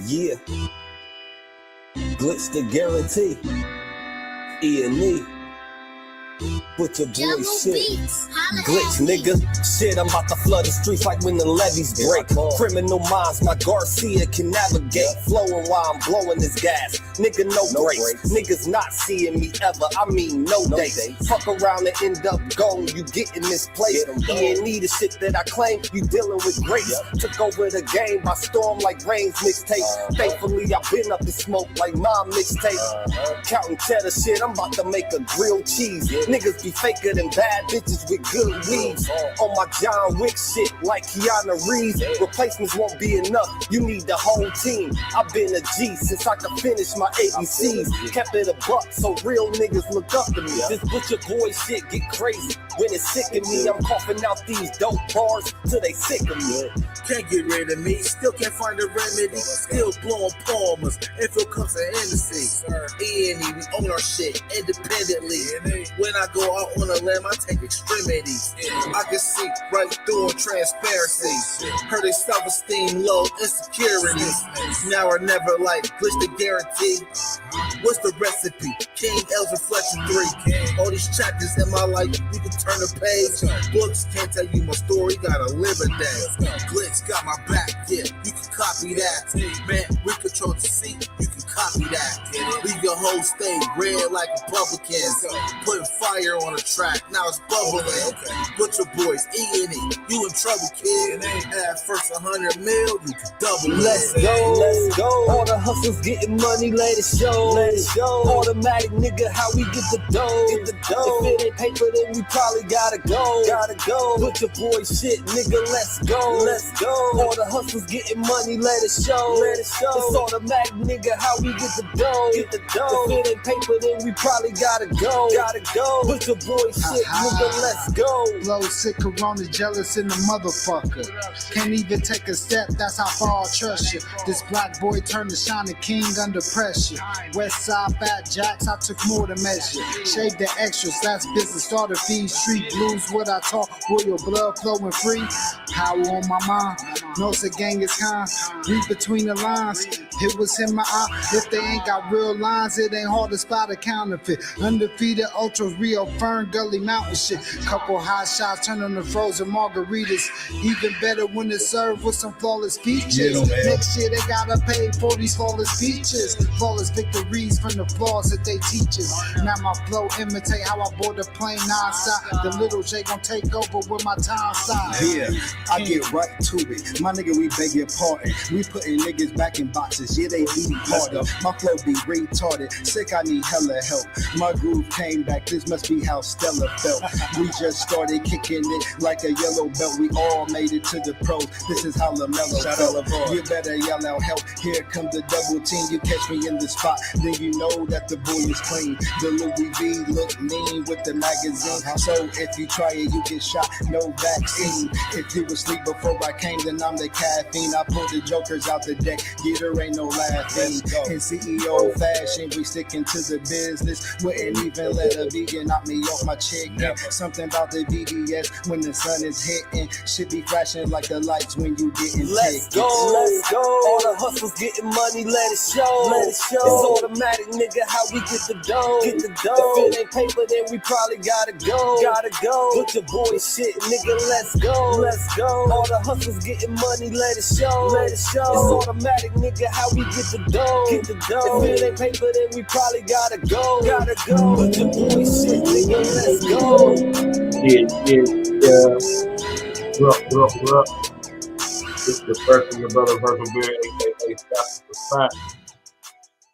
Yeah, glitch the guarantee. E&E. Put your boy shit. Glitch, nigga. Shit, I'm about to flood the streets like when the levees break. Criminal minds, my Garcia can navigate. Flowing while I'm blowing this gas. Nigga, no breaks. Niggas not seeing me ever. I mean, no dates. Fuck around and end up gone. You get in this place. E&E, the shit that I claim. You dealing with grace. Took over the game by storm like Rain's mixtape. Thankfully, I've been up in smoke like my mixtape. Counting cheddar shit, I'm about to make a grilled cheese. Niggas be faker than bad bitches with good weeds. On my John Wick shit like Keanu Reeves. Replacements won't be enough, you need the whole team. I've been a G since I could finish my ABCs. Kept it a buck so real niggas look up to me. This butcher boy shit get crazy. When it's sick of me, I'm coughing out these dope bars till they sick of me. Can't get rid of me, still can't find a remedy. Still blowing palmers, if it comes to Hennessy. E&E, we own our shit independently. When I go out on a limb, I take extremities. I can see right through them transparency. Heard they self-esteem low, insecurities. Now or never, like glitch the guarantee. What's the recipe? King L's Reflection 3. All these chapters in my life, you can turn the page. Books can't tell you my story, gotta live a day. Glitch got my back, yeah, you can copy that. Man, we control the seat, you can copy that. Leave your whole state red like Republicans. Putting fire on the track, now it's bubbling. Butcher boys, E&E, you in trouble, kid. At first 100 mil, you can double it. Let's go. All the hustlers getting money, let it show. Automatic nigga, how we get the dough. If it ain't paper, then we probably gotta go. Put your boy shit, nigga, let's go. All the hustlers getting money, let it show. It's automatic, nigga, how we get the dough. If it ain't paper, then we probably gotta go. Put your boy shit, nigga, let's go. Blow sick, corona, jealous in the motherfucker. Can't even take a step, that's how far I trust you. This black boy turned to shining king under pressure. West side fat jacks, I took more to measure. Shave the extras, that's business, starter fees. Street blues, what I talk, royal blood flowing free. Power on my mind, knows the gang is kind. Read between the lines, it was in my eye. If they ain't got real lines, it ain't hard to spot a counterfeit. Undefeated, ultra real, Fern Gully Mountain shit. Couple hot shots, turn on the frozen margaritas. Even better when it's served with some flawless features. Next year they gotta pay for these flawless features. Flawless victories from the flaws that they teach us. Now my flow imitate how I board the plane non-stop. The little J gon' take over with my time side. Yeah, I get right to it. My nigga, we beg your pardon. We putting niggas back in boxes. Yeah, they be harder. My flow be retarded. Sick, I need hella help. My groove came back. This must be how Stella felt. We just started kicking it like a yellow belt. We all made it to the pros. This is how LaMelo felt. You better yell out help. Here comes the double team. You catch me in the spot, then you know that the boy is clean. The Louis V look mean with the magazine. So if you try it, you get shot. No vaccine. If you was asleep before I came, then I'm the caffeine. I pull the jokers out the deck. Yeah, there ain't no laughing. In CEO fashion, we sticking to the business. Wouldn't even let a vegan knock me off my chicken. Something about the BBS when the sun is hitting. Should be flashing like the lights when you getting Let's go. All the hustlers getting money, let it show. It's automatic, nigga, how we get the dough. If it ain't paper, then we probably gotta go. Put your boy shit, nigga, let's go. All the hustlers getting money, let it show. It's automatic, nigga, how we get the dough. If it ain't paper, then we probably gotta go. Put your boy shit, nigga, let's go. What up? This is the first and your brother Virgil, aka Fact.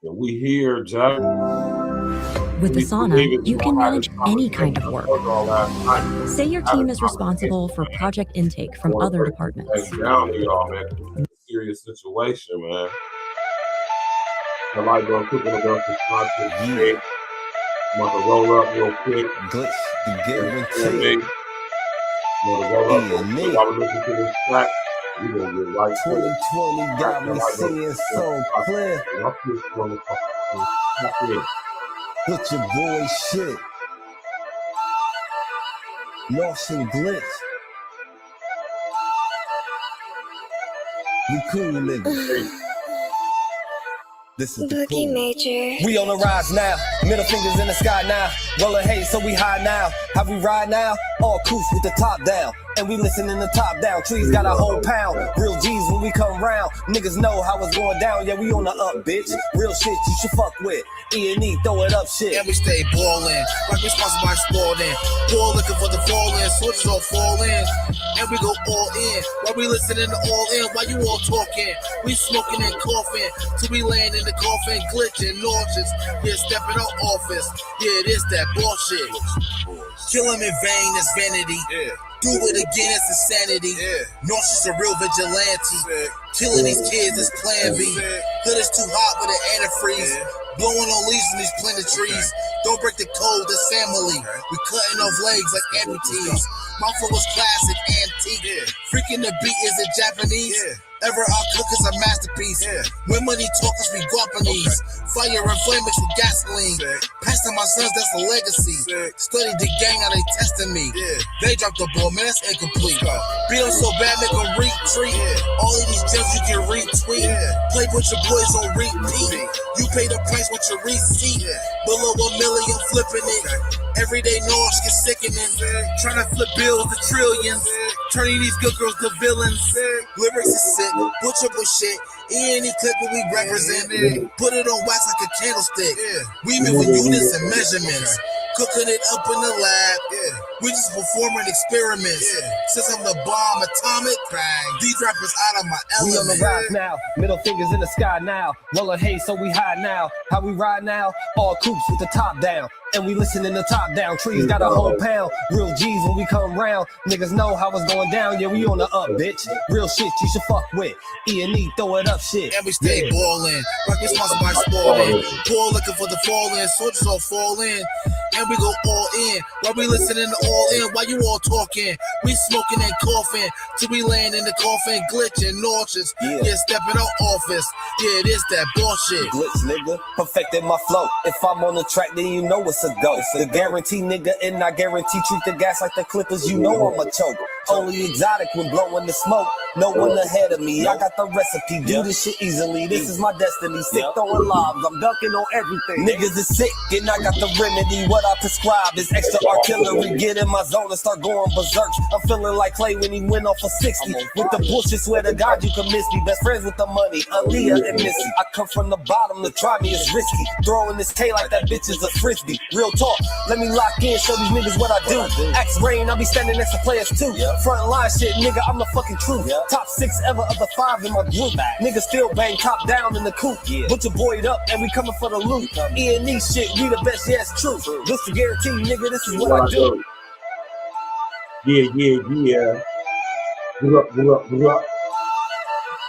And we here, Jack. With Asana, you can manage any kind of work. Say your team is responsible for project intake from other departments. Down here, y'all, man. It's a serious situation, man. I like going quick and go to sponsor. I'm going to roll up real quick. Glitch the guarantee. I'm going to roll up. While we listen to this track, we're going to get right to it. 2020 got me seeing so clear. Put your boy shit. Lost and glitch. We cool niggas. This is the Boogie pool. Major. We on the rise now, middle fingers in the sky now. Rolling hay, so we high now. How we ride now? All coops with the top down. And we listen in the top down. Trees got a whole pound. Real G's when we come round. Niggas know how it's going down. Yeah, we on the up, bitch. Real shit you should fuck with. E&E, throw it up shit. And we stay ballin', like we sponsored by Spalding. Ball looking for the fall-in, soldiers all fall in. And we go all in, while we listening to all in. While you all talking, we smoking and coughing. Till we land in the coffin, glitching, nauseous. Yeah, stepping out office. Yeah, it is that bullshit. Kill him in vain, it's vanity. Yeah. Do it again, it's insanity. Yeah. Nauseous a real vigilante. Yeah. Killing these kids is plan B. Hood is too hot with an antifreeze. Yeah. Blowing on leaves in these planted trees. Don't break the code, this family. We cutting off legs like amputees. My flow is classic, antique. Yeah. Freaking the beat, is it Japanese? Yeah. Ever our cook is a masterpiece. Yeah. When money talkers, we Guapanese. Fire and flame mixed with gasoline. Pass to my sons, that's a legacy. Study the gang, now they testing me. Yeah. They dropped the ball, man, that's incomplete. Beat them so bad, make them retreat. Yeah. All of these gems you can retweet. Yeah. Play with your boys on repeat. You pay the price with your receipt. Yeah. Below $1 million, flipping it. Everyday noise get sickening. Trying to flip bills to trillions. Turning these good girls to villains. Lyrics is sick. Butcher shit. E&E clip what we represent. Put it on wax like a candlestick. We move with units and measurements. Cooking it up in the lab. We just performing experiments. Since I'm the bomb atomic, these rappers out of my We on the element. rise now, middle fingers in the sky now. Rolling hay, so we high now. How we ride now? All coops with the top down. And we listen in the top down. Trees got a whole pound. Real G's when we come round. Niggas know how it's going down. Yeah, we on the up, bitch. Real shit you should fuck with. E&E, throw it up shit. And we stay ballin', like we sponsored by Spalding. Ball looking for the fall-in, soldiers all fall in. And we go all in, while we listening to all in. While you all talking, we smoking and coughing. Till we land in the coffin, glitching, nauseous. Yeah, stepping out office. Yeah, it is that bullshit. Glitch, nigga, perfected my flow. If I'm on the track, then you know it's a go. The guarantee, nigga, and I guarantee treat the gas like the Clippers. You know I'm a choke. Only exotic when blowing the smoke. No one ahead of me. I got the recipe. Do this shit easily. This is my destiny. Sick throwing lobs. I'm dunking on everything. Niggas is sick, and I got the remedy. What I prescribe is extra artillery. Get in my zone and start going berserk. I'm feeling like Clay when he went off for 60. With the bullshit, swear to God you can miss me. Best friends with the money, Aaliyah and Missy. I come from the bottom, to try me is risky. Throwing this K like that bitch is a frisbee. Real talk, let me lock in, show these niggas what I do. Axe Rain, I'll be standing next to players too. Front line shit, nigga, I'm the fucking truth. Top 6 ever of the 5 in my group. Niggas still bang top down in the coop. Put your boy up and we coming for the loot. E&E shit, we the best, yeah, it's true. This the guarantee, nigga, this is what I do. Yeah. What up?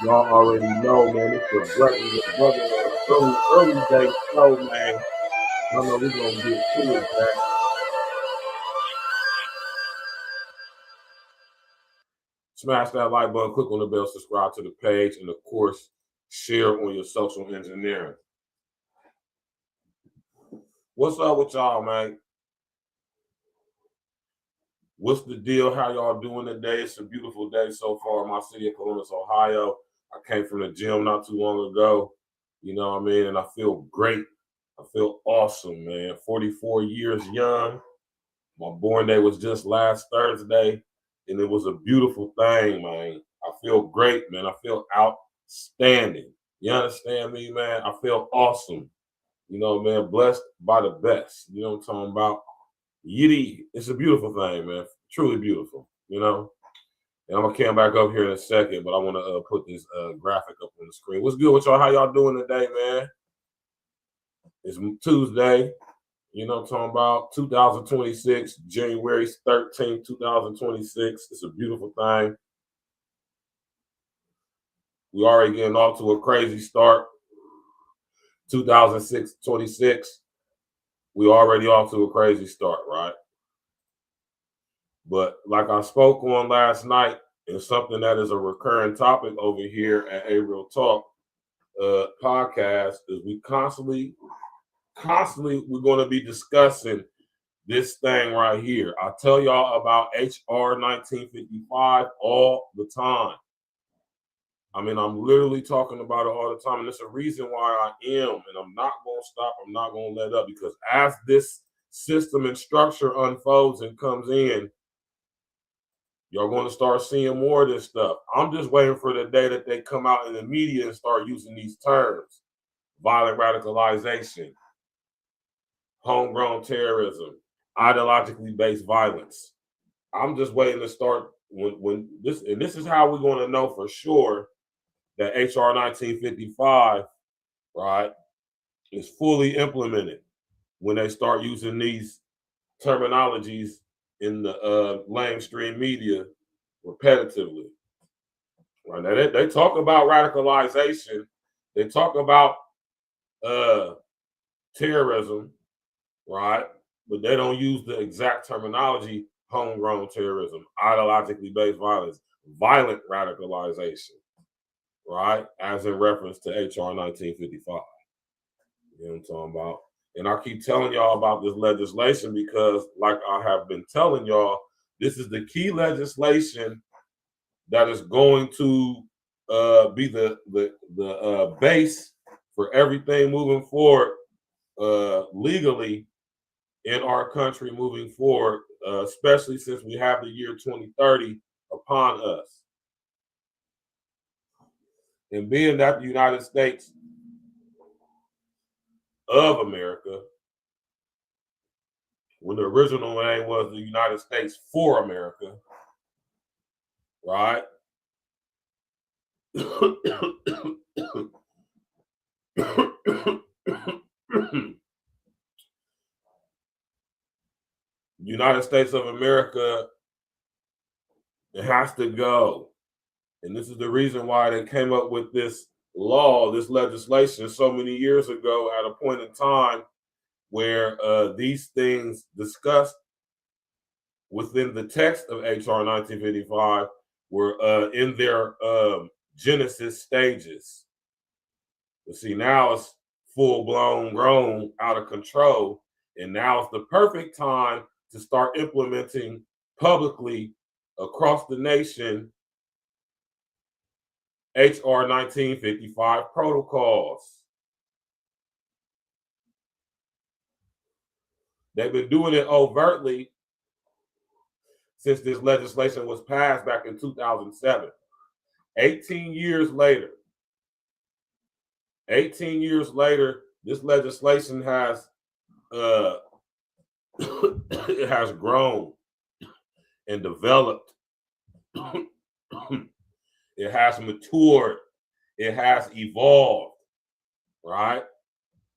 Y'all already know, man. It's a brother, early day show, man. I know we're gonna get to it, man. Smash that like button, click on the bell, subscribe to the page, and of course, share on your social engineering. What's up with y'all, man? What's the deal? How y'all doing today? It's a beautiful day so far in my city of Columbus, Ohio. I came from the gym not too long ago, you know what I mean? And I feel great. I feel awesome, man. 44 years young. My born day was just last Thursday, and it was a beautiful thing, man. I feel great, man. I feel outstanding. You understand me, man? I feel awesome. You know, man, blessed by the best. You know what I'm talking about? Yiddy, it's a beautiful thing, man. Truly beautiful, you know? And I'm going to come back up here in a second, but I want to put this graphic up on the screen. What's good with y'all? How y'all doing today, man? It's Tuesday. You know what I'm talking about? 2026, January 13th, 2026. It's a beautiful thing. We already getting off to a crazy start. 2026. We already off to a crazy start, right? But like I spoke on last night, it's something that is a recurring topic over here at A Real Talk podcast, is we constantly we're going to be discussing this thing right here. I tell y'all about HR 1955 all the time. I mean, I'm literally talking about it all the time, and it's a reason why I am, and I'm not going to stop. I'm not going to let up, because as this system and structure unfolds and comes in, you're going to start seeing more of this stuff. I'm just waiting for the day that they come out in the media and start using these terms: violent radicalization, homegrown terrorism, ideologically based violence. I'm just waiting to start when this, and this is how we're going to know for sure that HR 1955, right, is fully implemented, when they start using these terminologies in the mainstream media repetitively. Right? Now, they talk about radicalization, they talk about terrorism, right? But they don't use the exact terminology: homegrown terrorism, ideologically based violence, violent radicalization, right? As in reference to HR 1955. You know what I'm talking about? And I keep telling y'all about this legislation because, like I have been telling y'all, this is the key legislation that is going to be the base for everything moving forward legally in our country moving forward, especially since we have the year 2030 upon us. And being that the United States of America, when the original name was the United States for America, right? United States of America, it has to go. And this is the reason why they came up with this law, this legislation, so many years ago, at a point in time where these things discussed within the text of HR 1955 were in their genesis stages. But see, now it's full-blown, grown, out of control, and now it's the perfect time to start implementing publicly across the nation HR 1955 protocols. They've been doing it overtly since this legislation was passed back in 2007. 18 years later, this legislation has it has grown and developed. It has matured. It has evolved, right?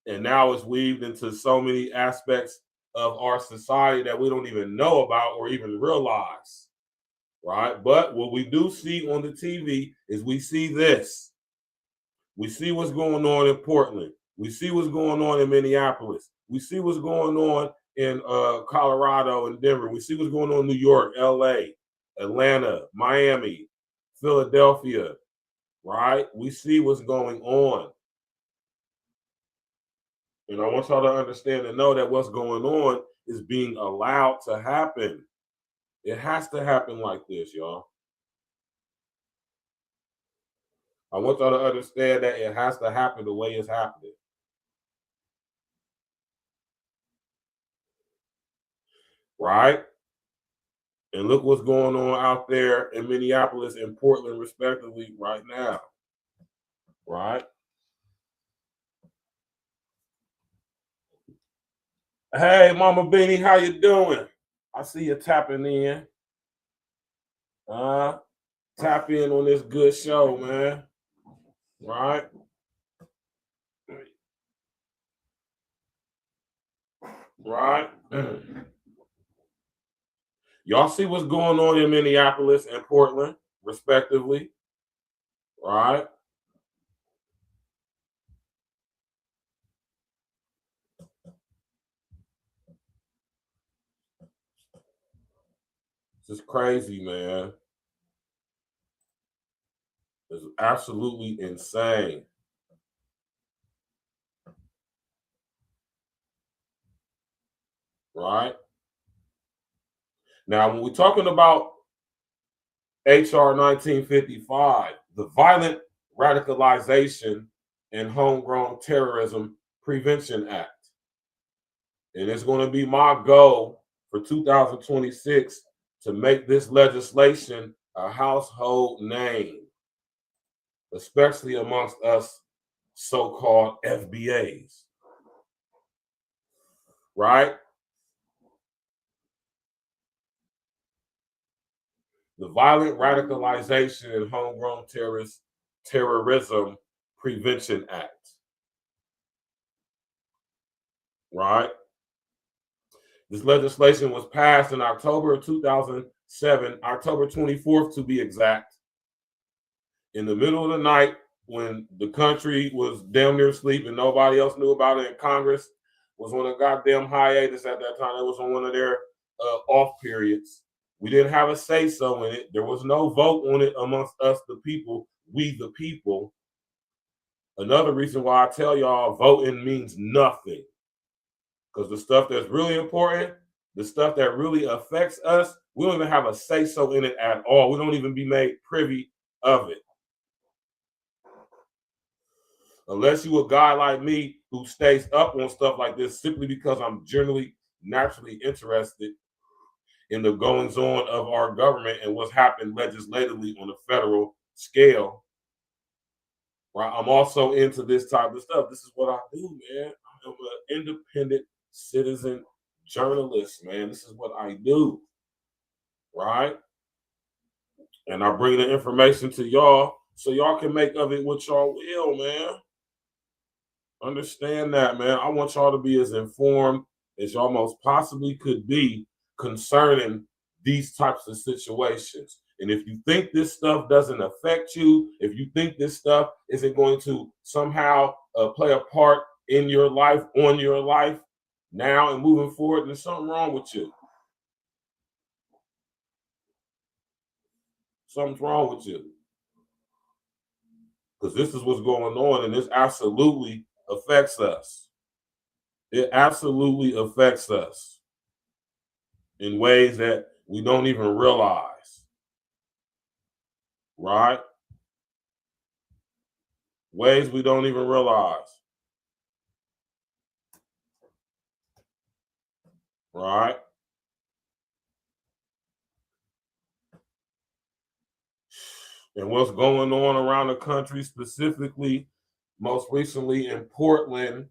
And now it's weaved into so many aspects of our society that we don't even know about or even realize, right? But what we do see on the TV is we see this. We see what's going on in Portland. We see what's going on in Minneapolis. We see what's going on in Colorado and Denver. We see what's going on in New York, LA, Atlanta, Miami, Philadelphia, right? We see what's going on. And I want y'all to understand and know that what's going on is being allowed to happen. It has to happen like this, y'all. I want y'all to understand that it has to happen the way it's happening. Right? And look what's going on out there in Minneapolis and Portland, respectively, right now. Right? Hey, Mama Beanie, how you doing? I see you tapping in. Tap in on this good show, man. Right? Right? Y'all see what's going on in Minneapolis and Portland, respectively, right? This is crazy, man. It's absolutely insane. Right? Now, when we're talking about HR 1955, the violent Radicalization and Homegrown Terrorism Prevention Act. And it's going to be my goal for 2026 to make this legislation a household name, especially amongst us so-called FBAs, right? The Violent Radicalization and Homegrown Terrorism Prevention Act, right? This legislation was passed in October of 2007, October 24th to be exact, in the middle of the night when the country was damn near asleep and nobody else knew about it, and Congress was on a goddamn hiatus at that time. It was on one of their off periods. We didn't have a say-so in it. There was no vote on it amongst us, the people, we the people. Another reason why I tell y'all voting means nothing. Because the stuff that's really important, the stuff that really affects us, we don't even have a say-so in it at all. We don't even be made privy of it. Unless you a guy like me who stays up on stuff like this simply because I'm generally, naturally interested in the goings-on of our government and what's happened legislatively on a federal scale. Right? I'm also into this type of stuff. This is what I do, man. I'm an independent citizen journalist, man. This is what I do, right? And I bring the information to y'all so y'all can make of it what y'all will, man. Understand that, man. I want y'all to be as informed as y'all most possibly could be concerning these types of situations. And if you think this stuff doesn't affect you, if you think this stuff isn't going to somehow play a part in your life, on your life, now and moving forward, there's something wrong with you. Something's wrong with you. Because this is what's going on, and this absolutely affects us. It absolutely affects us in ways that we don't even realize, right? Ways we don't even realize, right? And what's going on around the country, specifically, most recently in Portland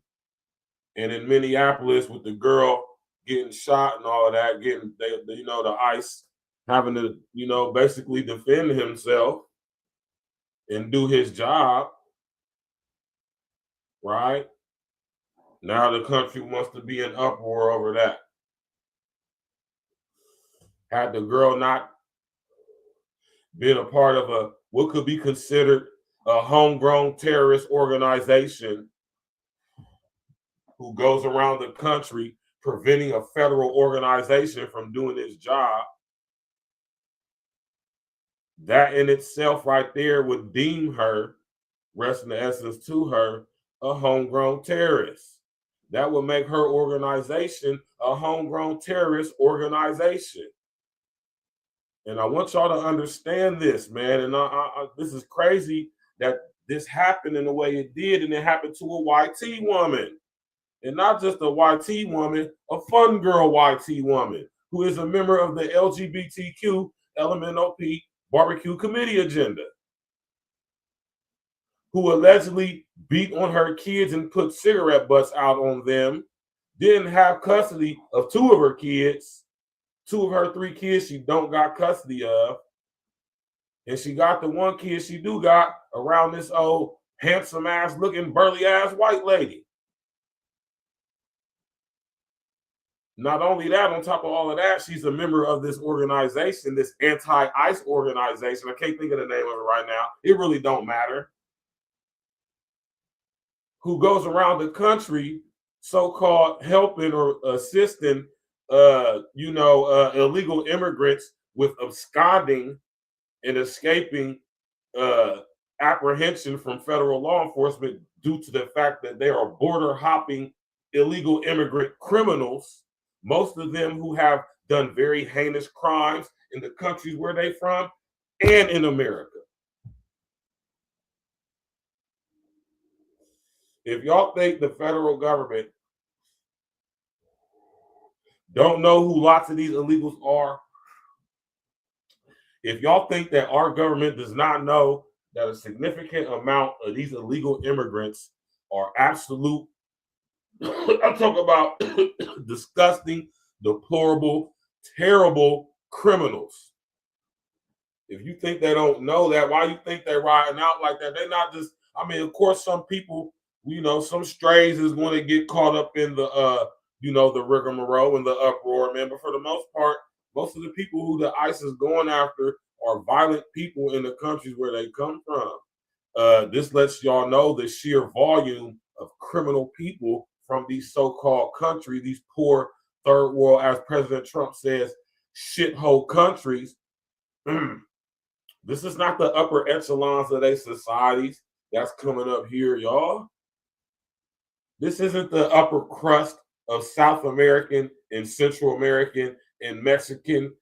and in Minneapolis with the girl getting shot and all of that, getting, the ICE having to, basically defend himself and do his job, right? Now the country wants to be in uproar over that. Had the girl not been a part of what could be considered a homegrown terrorist organization who goes around the country preventing a federal organization from doing its job, that in itself right there would deem her, rest in the essence to her, a homegrown terrorist. That would make her organization a homegrown terrorist organization. And I want y'all to understand this, man. And this is crazy that this happened in the way it did, and it happened to a YT woman. And not just a YT woman, a fun girl YT woman who is a member of the LGBTQ LMNOP barbecue committee agenda, who allegedly beat on her kids and put cigarette butts out on them, didn't have custody of two of her kids. Two of her three kids she don't got custody of. And she got the one kid she do got around this old handsome ass looking burly ass white lady. Not only that, on top of all of that, she's a member of this organization, this anti-ICE organization. I can't think of the name of it right now. It really don't matter. Who goes around the country so-called helping or assisting illegal immigrants with absconding and escaping apprehension from federal law enforcement due to the fact that they are border hopping illegal immigrant criminals, most of them who have done very heinous crimes in the countries where they're from and in America. If y'all think the federal government don't know who lots of these illegals are, if y'all think that our government does not know that a significant amount of these illegal immigrants are absolute, I'm talking about disgusting, deplorable, terrible criminals. If you think they don't know that, why you think they're riding out like that? They're not just, I mean, of course, some people, you know, some strays is going to get caught up in the, you know, the rigmarole and the uproar, man. But for the most part, most of the people who the ICE is going after are violent people in the countries where they come from. This lets y'all know the sheer volume of criminal people from these so-called countries, these poor third world, as President Trump says, shithole countries. This is not the upper echelons of their societies that's coming up here, y'all. This isn't the upper crust of South American and Central American and Mexican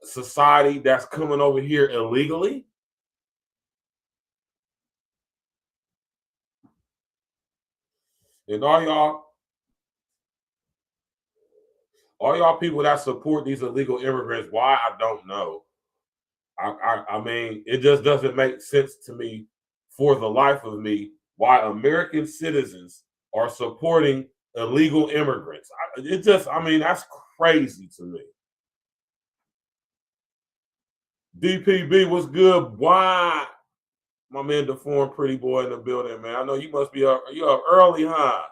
society that's coming over here illegally. And all y'all people that support these illegal immigrants, why, I don't know. I mean, it just doesn't make sense to me, for the life of me, why American citizens are supporting illegal immigrants. I mean, that's crazy to me. DPB, what's good? Why? My man, the foreign pretty boy in the building, man. I know you must be up. You up early, huh?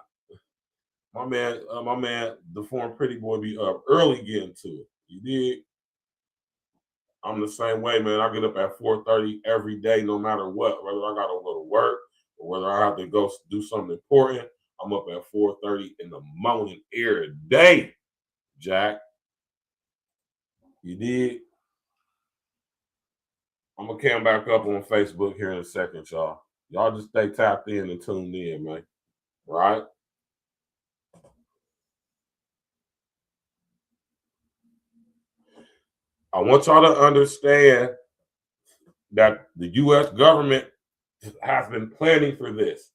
My man, the foreign pretty boy be up early getting to it. You dig? I'm the same way, man. I get up at 4:30 every day, no matter what. Whether I gotta go to work or whether I have to go do something important, I'm up at 4:30 in the morning every day, Jack. You dig? I'm gonna come back up on Facebook here in a second, y'all. Y'all just stay tapped in and tuned in, man. Right? I want y'all to understand that the U.S. government has been planning for this.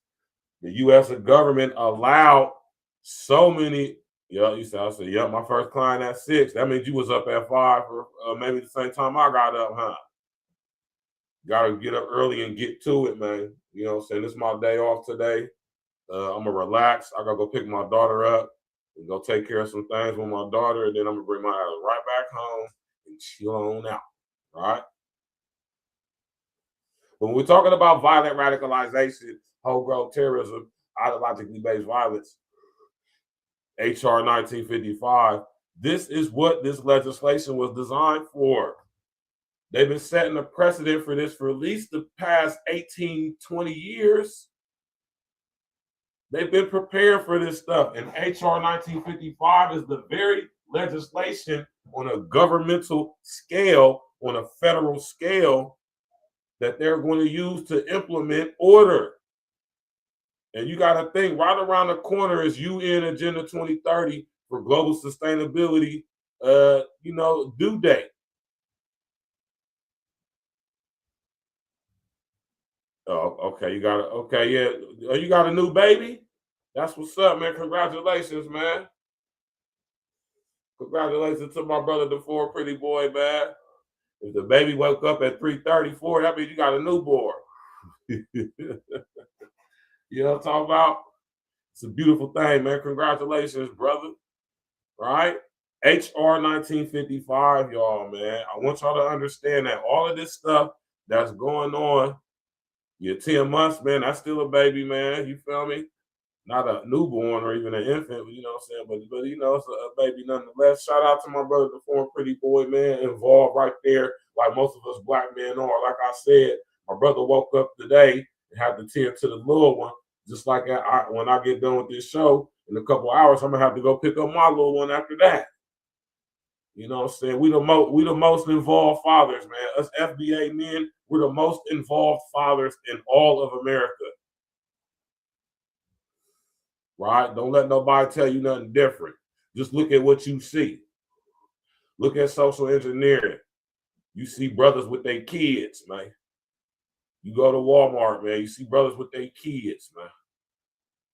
The U.S. government allowed so many. Yeah, you said, I said, yeah, my first client at 6. That means you was up at 5 or maybe the same time I got up, huh? Got to get up early and get to it, man. You know what I'm saying? This is my day off today. I'm going to relax. I got to go pick my daughter up and go take care of some things with my daughter. And then I'm going to bring my ass right back home and chill on out, right? When we're talking about violent radicalization, homegrown terrorism, ideologically based violence, HR 1955, this is what this legislation was designed for. They've been setting a precedent for this for at least the past 18, 20 years. They've been prepared for this stuff. And HR 1955 is the very legislation on a governmental scale, on a federal scale, that they're going to use to implement order. And you got to think, right around the corner is UN Agenda 2030 for global sustainability, due date. Oh, okay. You got a new baby? That's what's up, man. Congratulations, man. Congratulations to my brother, the four pretty boy, man. If the baby woke up at 3:34, that means you got a newborn. You know what I'm talking about? It's a beautiful thing, man. Congratulations, brother. Right? HR 1955, y'all, man. I want y'all to understand that all of this stuff that's going on, you're 10 months, man, that's still a baby, man. You feel me? Not a newborn or even an infant, you know what I'm saying? But you know, it's a baby nonetheless. Shout out to my brother, the former pretty boy, man, involved right there, like most of us black men are. Like I said, my brother woke up today and had to tend to the little one. Just like when I get done with this show in a couple of hours, I'm gonna have to go pick up my little one after that. You know what I'm saying? We the most involved fathers, man. Us FBA men, we're the most involved fathers in all of America. Right? Don't let nobody tell you nothing different. Just look at what you see. Look at social engineering. You see brothers with their kids, man. You go to Walmart, man. You see brothers with their kids, man.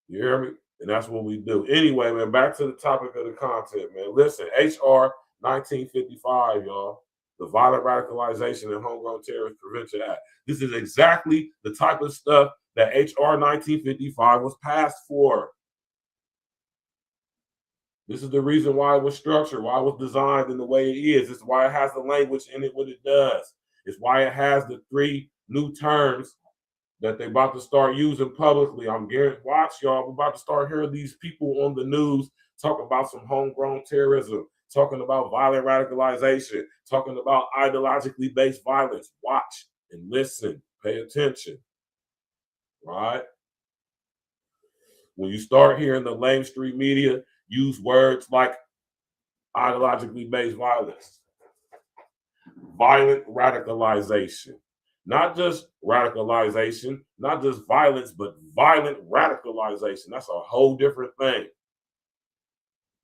You hear me? And that's what we do. Anyway, man, back to the topic of the content, man. Listen, HR 1955, y'all. The Violent Radicalization and Homegrown Terrorist Prevention Act. This is exactly the type of stuff that HR 1955 was passed for. This is the reason why it was structured, why it was designed in the way it is. It's why it has the language in it, what it does. It's why it has the 3 new terms that they're about to start using publicly. I'm guaranteed, watch y'all, we're about to start hearing these people on the news talking about some homegrown terrorism, talking about violent radicalization, talking about ideologically based violence. Watch and listen, pay attention, right? When you start hearing the mainstream media use words like ideologically based violence, violent radicalization, not just radicalization, not just violence, but violent radicalization. That's a whole different thing,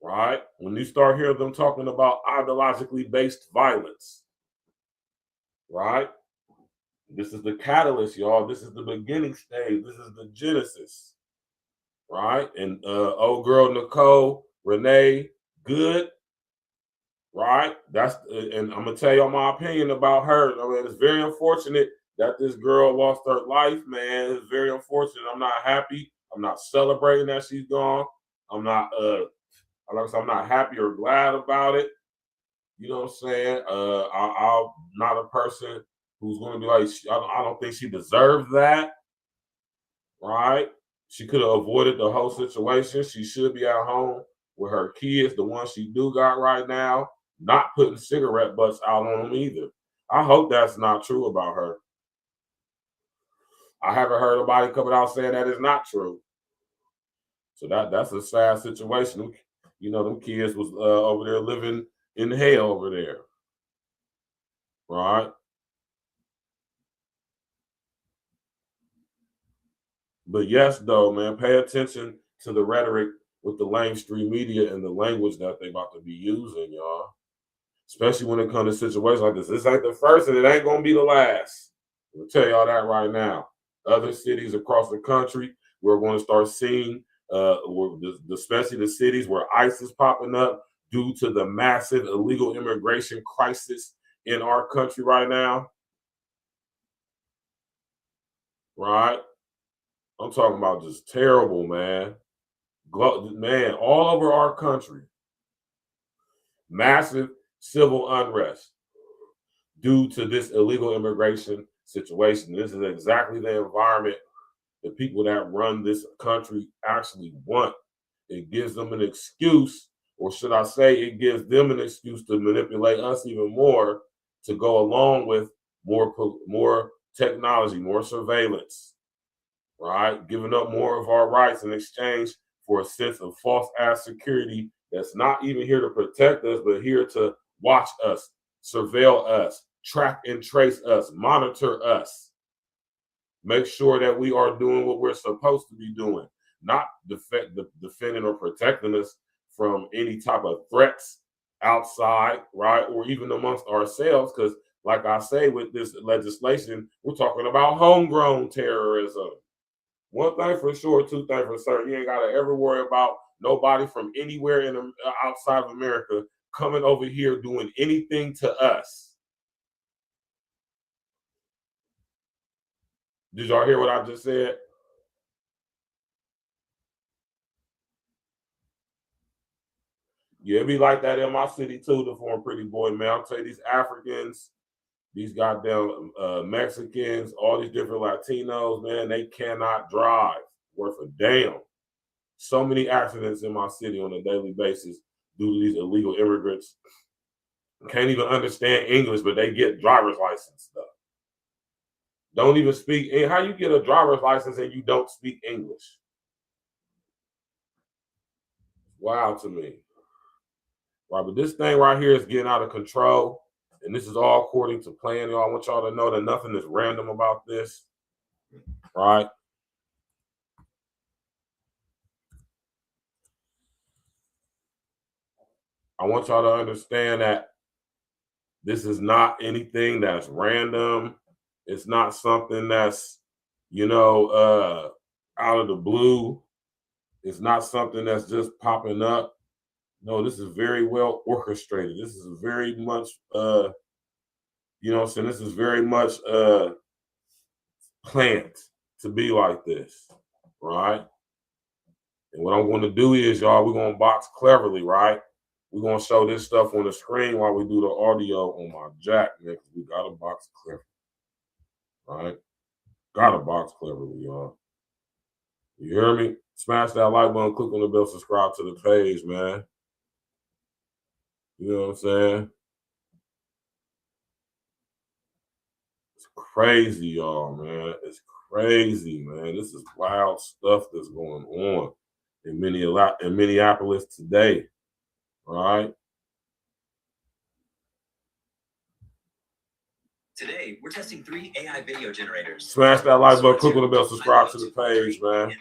right? When you start hearing them talking about ideologically based violence, right? This is the catalyst, y'all. This is the beginning stage. This is the genesis, right? And old girl Nicole Renee Good, right? That's and I'm gonna tell y'all my opinion about her. I mean, it's very unfortunate that this girl lost her life, man. It's very unfortunate. I'm not happy. I'm not celebrating that she's gone. I'm not I'm not happy or glad about it. You know what I'm saying? I'm not a person who's going to be like, I don't think she deserved that, right? She could have avoided the whole situation. She should be at home with her kids, the ones she do got right now, not putting cigarette butts out on them either. I hope that's not true about her. I haven't heard nobody coming out saying that is not true. So that's a sad situation. You know, them kids was over there living in hell over there, right? But yes, though, man, pay attention to the rhetoric with the mainstream media and the language that they about to be using, y'all. Especially when it comes to situations like this. This ain't the first and it ain't going to be the last. I'll tell y'all that right now. Other cities across the country, we're going to start seeing, especially the cities where ICE is popping up due to the massive illegal immigration crisis in our country right now. Right? I'm talking about just terrible, man. Man, all over our country, massive civil unrest due to this illegal immigration situation. This is exactly the environment the people that run this country actually want. It gives them an excuse, or should I say, it gives them an excuse to manipulate us even more to go along with more technology, more surveillance, right? Giving up more of our rights in exchange for a sense of false ass security that's not even here to protect us, but here to watch us, surveil us, track and trace us, monitor us, make sure that we are doing what we're supposed to be doing, not defending or protecting us from any type of threats outside, right? Or even amongst ourselves, because like I say, with this legislation, we're talking about homegrown terrorism. One thing for sure, two things for certain, you ain't got to ever worry about nobody from anywhere in outside of America coming over here doing anything to us. Did y'all hear what I just said? Yeah, it be like that in my city too, the former pretty boy, man. I'll tell you, these Africans, these goddamn Mexicans, all these different Latinos, man, they cannot drive worth a damn. So many accidents in my city on a daily basis due to these illegal immigrants. Can't even understand English, but they get driver's license stuff. Don't even speak. How you get a driver's license and you don't speak English? Wow to me. Right, but this thing right here is getting out of control. And this is all according to plan. Y'all, I want y'all to know that nothing is random about this. Right? I want y'all to understand that this is not anything that's random. It's not something that's, out of the blue. It's not something that's just popping up. No, this is very well orchestrated. This is very much, you know what I'm saying? This is very much planned to be like this, right? And what I'm going to do is, y'all, we're going to box cleverly, right? We're going to show this stuff on the screen while we do the audio on my jack, man, because we got to box cleverly, right? Got to box cleverly, y'all. You hear me? Smash that like button, click on the bell, subscribe to the page, man. You know what I'm saying? It's crazy, y'all, man. It's crazy, man. This is wild stuff that's going on in Minneapolis today, right? Today, we're testing 3 AI video generators. Smash that like button, click on the bell, subscribe to the page, man.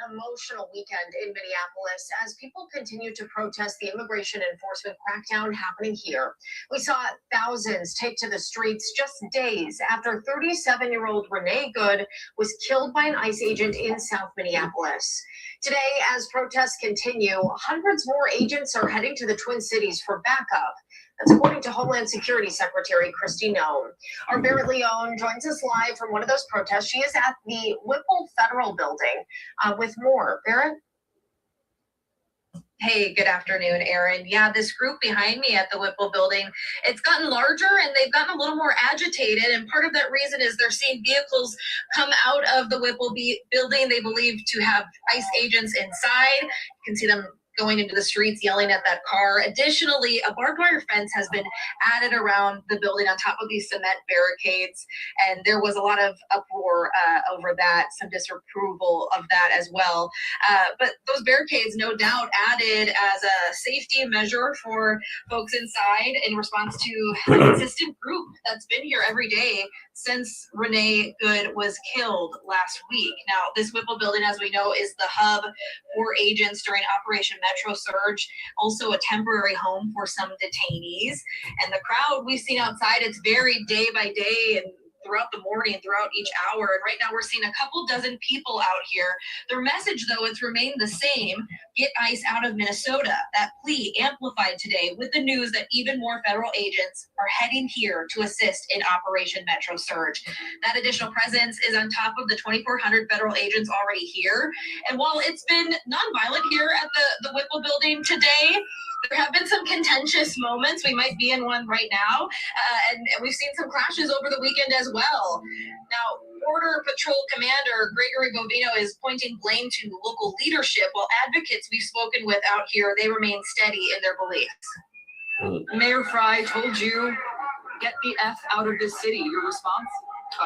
An emotional weekend in Minneapolis as people continue to protest the immigration enforcement crackdown happening here. We saw thousands take to the streets just days after 37-year-old Renee Good was killed by an ICE agent in South Minneapolis. Today, as protests continue, hundreds more agents are heading to the Twin Cities for backup. That's according to Homeland Security Secretary Kristi Noem. Our Barrett Leone joins us live from one of those protests. She is at the Whipple Federal Building with more. Barrett? Hey, good afternoon, Aaron. Yeah, this group behind me at the Whipple building, it's gotten larger and they've gotten a little more agitated. And part of that reason is they're seeing vehicles come out of the Whipple building. They believe to have ICE agents inside. You can see them going into the streets, yelling at that car. Additionally, a barbed wire fence has been added around the building on top of these cement barricades. And there was a lot of uproar over that, some disapproval of that as well. But those barricades, no doubt, added as a safety measure for folks inside in response to a consistent group that's been here every day since Renee Good was killed last week. Now, this Whipple building, as we know, is the hub for agents during Operation Metro Surge, also a temporary home for some detainees. And the crowd we've seen outside, it's varied day by day and throughout the morning, throughout each hour. And right now we're seeing a couple dozen people out here. Their message, though, it's remained the same: get ICE out of Minnesota. That plea amplified today with the news that even more federal agents are heading here to assist in Operation Metro Surge. That additional presence is on top of the 2,400 federal agents already here. And while it's been nonviolent here at the Whipple building today, there have been some contentious moments. We might be in one right now. And we've seen some clashes over the weekend as well. Now, Border Patrol Commander Gregory Bovino is pointing blame to local leadership, while advocates we've spoken with out here, they remain steady in their beliefs. Mayor Fry told you, get the F out of this city. Your response?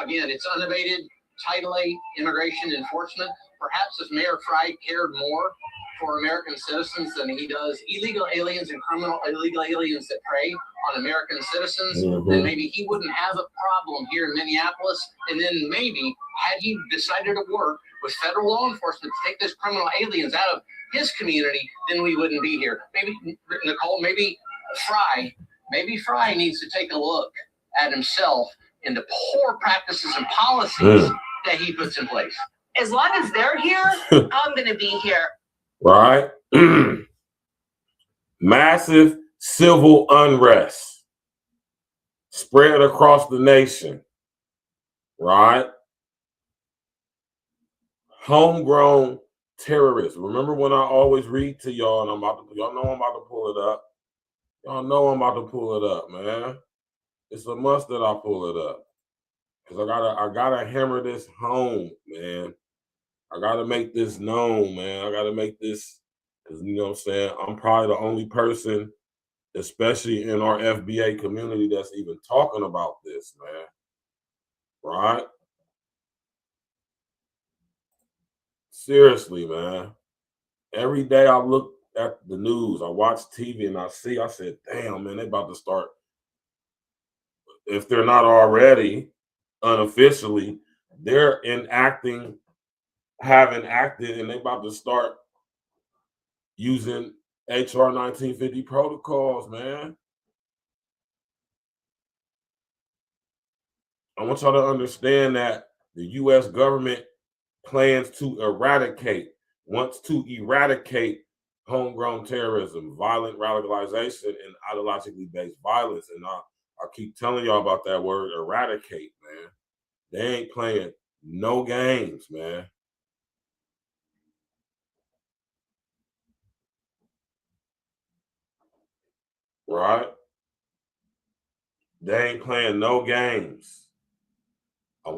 Again, it's unabated Title 8 immigration enforcement. Perhaps if Mayor Fry cared more for American citizens than he does illegal aliens and illegal aliens that prey on American citizens, then maybe he wouldn't have a problem here in Minneapolis. And then maybe had he decided to work with federal law enforcement to take those criminal aliens out of his community, then we wouldn't be here. Maybe, Nicole, maybe Fry needs to take a look at himself and the poor practices and policies that he puts in place. As long as they're here, I'm going to be here. Right? Massive civil unrest spread across the nation, right? Homegrown terrorists. Remember when I always read to y'all, and y'all know I'm about to pull it up. Y'all know I'm about to pull it up, man. It's a must that I pull it up. Because I gotta hammer this home, man. I gotta make this known, man. I gotta make this, because you know what I'm saying, I'm probably the only person, especially in our FBA community, that's even talking about this, man. Right? Seriously, man. Every day I look at the news, I watch TV, and I said, damn, man, they about to start, if they're not already, unofficially, they're having acted, and they about to start using HR 1950 protocols, man. I want y'all to understand that the U.S. government plans to eradicate wants to eradicate homegrown terrorism, violent radicalization, and ideologically based violence. And I keep telling y'all about that word eradicate, man. They ain't playing no games, man. Right? They ain't playing no games.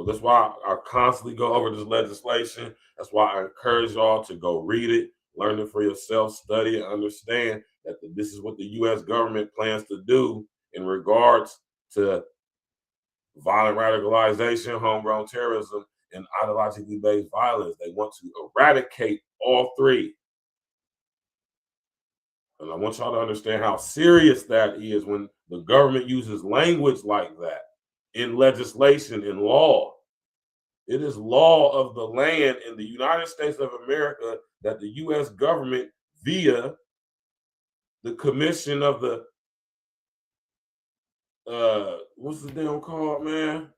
That's why I constantly go over this legislation. That's why I encourage y'all to go read it, learn it for yourself, study and understand that this is what the U.S. government plans to do in regards to violent radicalization, homegrown terrorism, and ideologically based violence. They want to eradicate all three. And I want y'all to understand how serious that is when the government uses language like that in legislation, in law. It is law of the land in the United States of America that the U.S. government, via the commission of the, what's the damn called, man?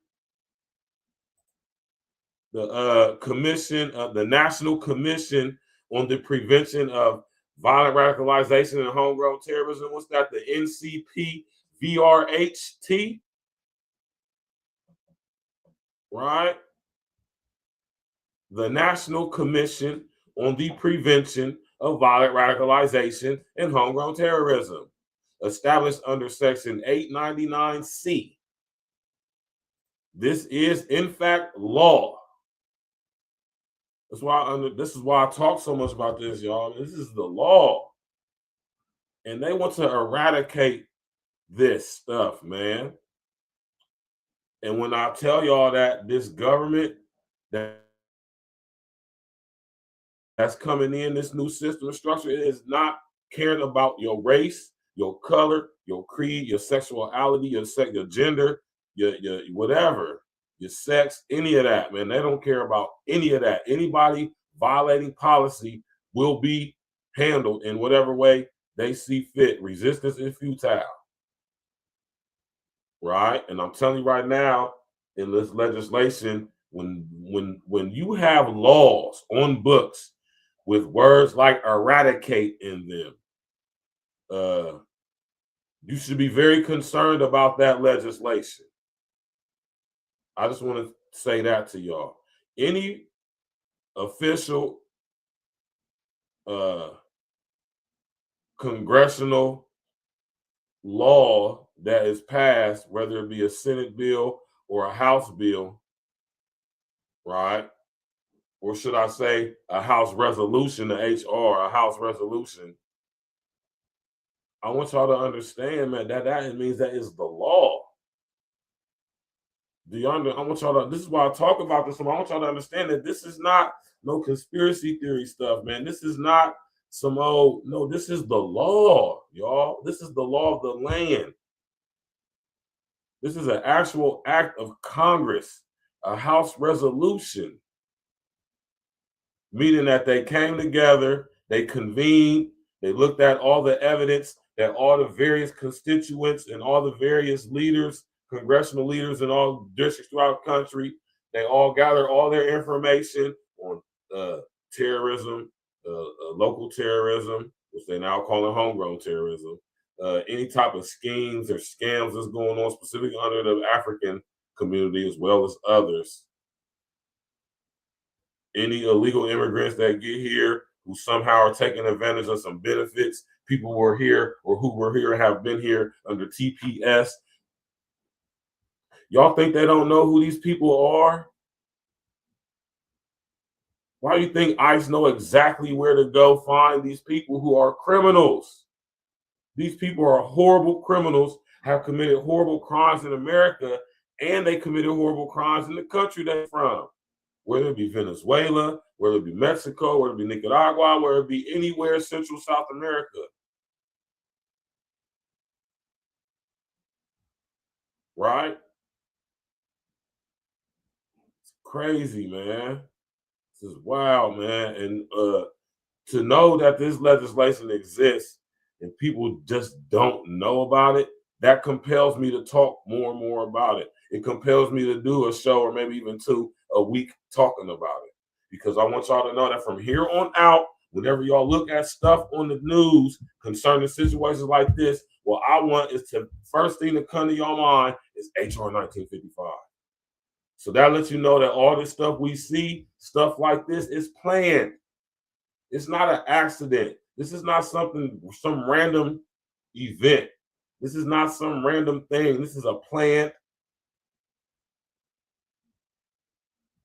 The commission, the National Commission on the Prevention of Violent Radicalization and Homegrown Terrorism. What's that? The NCPVRHT, right? The National Commission on the Prevention of Violent Radicalization and Homegrown Terrorism, established under Section 899C. This is, in fact, law. That's why this is why I talk so much about this, y'all. This is the law. And they want to eradicate this stuff, man. And when I tell y'all that this government that's coming in, this new system and structure, it is not caring about your race, your color, your creed, your sexuality, your gender, your whatever, your sex, any of that, man. They don't care about any of that. Anybody violating policy will be handled in whatever way they see fit. Resistance is futile, right? And I'm telling you right now, in this legislation, when you have laws on books with words like eradicate in them, you should be very concerned about that legislation. I just want to say that to y'all. Any official congressional law that is passed, whether it be a Senate bill or a House bill, right? Or should I say a House resolution, the HR, a House resolution. I want y'all to understand, man, that means that is the law. I want y'all to, this is why I talk about this. I want y'all to understand that this is not no conspiracy theory stuff, man. This is not some old, no, this is the law, y'all. This is the law of the land. This is an actual act of Congress, a House resolution, meaning that they came together, they convened, they looked at all the evidence that all the various constituents and all the various leaders, congressional leaders in all districts throughout the country, they all gathered all their information on terrorism, local terrorism, which they now call it homegrown terrorism, any type of schemes or scams that's going on specifically under the African community as well as others. Any illegal immigrants that get here who somehow are taking advantage of some benefits, people who are here or who were here and have been here under TPS. Y'all think they don't know who these people are? Why do you think ICE know exactly where to go find these people who are criminals? These people are horrible criminals, have committed horrible crimes in America, and they committed horrible crimes in the country they're from. Whether it be Venezuela, whether it be Mexico, whether it be Nicaragua, whether it be anywhere Central South America. Right? It's crazy, man. This is wild, man. And to know that this legislation exists and people just don't know about it, that compels me to talk more and more about it. It compels me to do a show or maybe even two a week talking about it. because I want y'all to know that from here on out, whenever y'all look at stuff on the news concerning situations like this, what I want is to first thing to come to your mind is HR 1955. So that lets you know that all this stuff we see, stuff like this, is planned. It's not an accident. This is not some random event. This is not some random thing. This is a planned,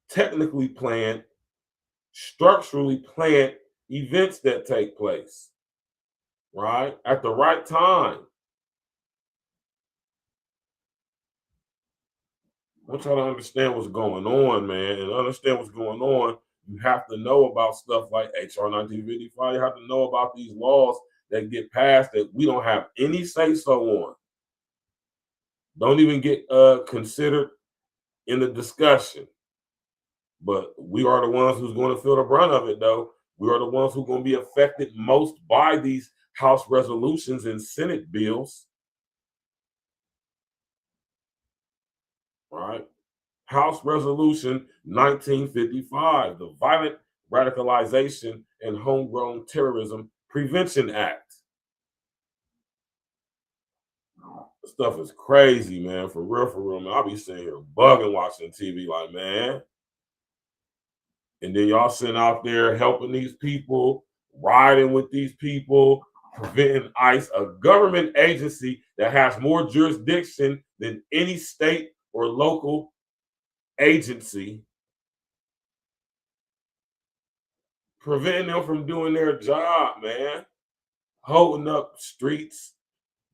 technically planned, structurally planned events that take place, right? At the right time. I want y'all to understand what's going on, man. And understand what's going on, you have to know about stuff like HR 1955. You have to know about these laws that get passed that we don't have any say-so on. Don't even get considered in the discussion. But we are the ones who's going to feel the brunt of it, though. We are the ones who are going to be affected most by these House resolutions and Senate bills. Right? House Resolution 1955, the Violent Radicalization and Homegrown Terrorism Prevention Act. This stuff is crazy, man. For real, man. I'll be sitting here bugging watching TV like, man. And then y'all sitting out there helping these people, riding with these people, preventing ICE, a government agency that has more jurisdiction than any state or local agency, preventing them from doing their job, man. Holding up streets,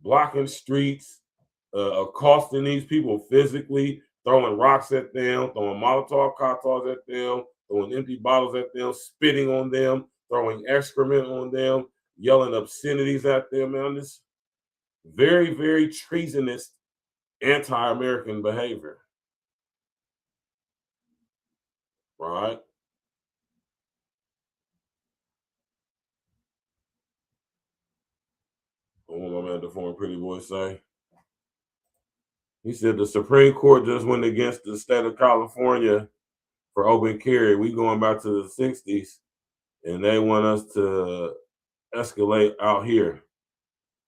blocking streets, accosting these people physically, throwing rocks at them, throwing Molotov cocktails at them, throwing empty bottles at them, spitting on them, throwing excrement on them, yelling obscenities at them, man. This very, very treasonous anti-American behavior. Right? What my man, the former pretty boy, say? He said the Supreme Court just went against the state of California for open carry. We going back to the 60s, and they want us to escalate out here.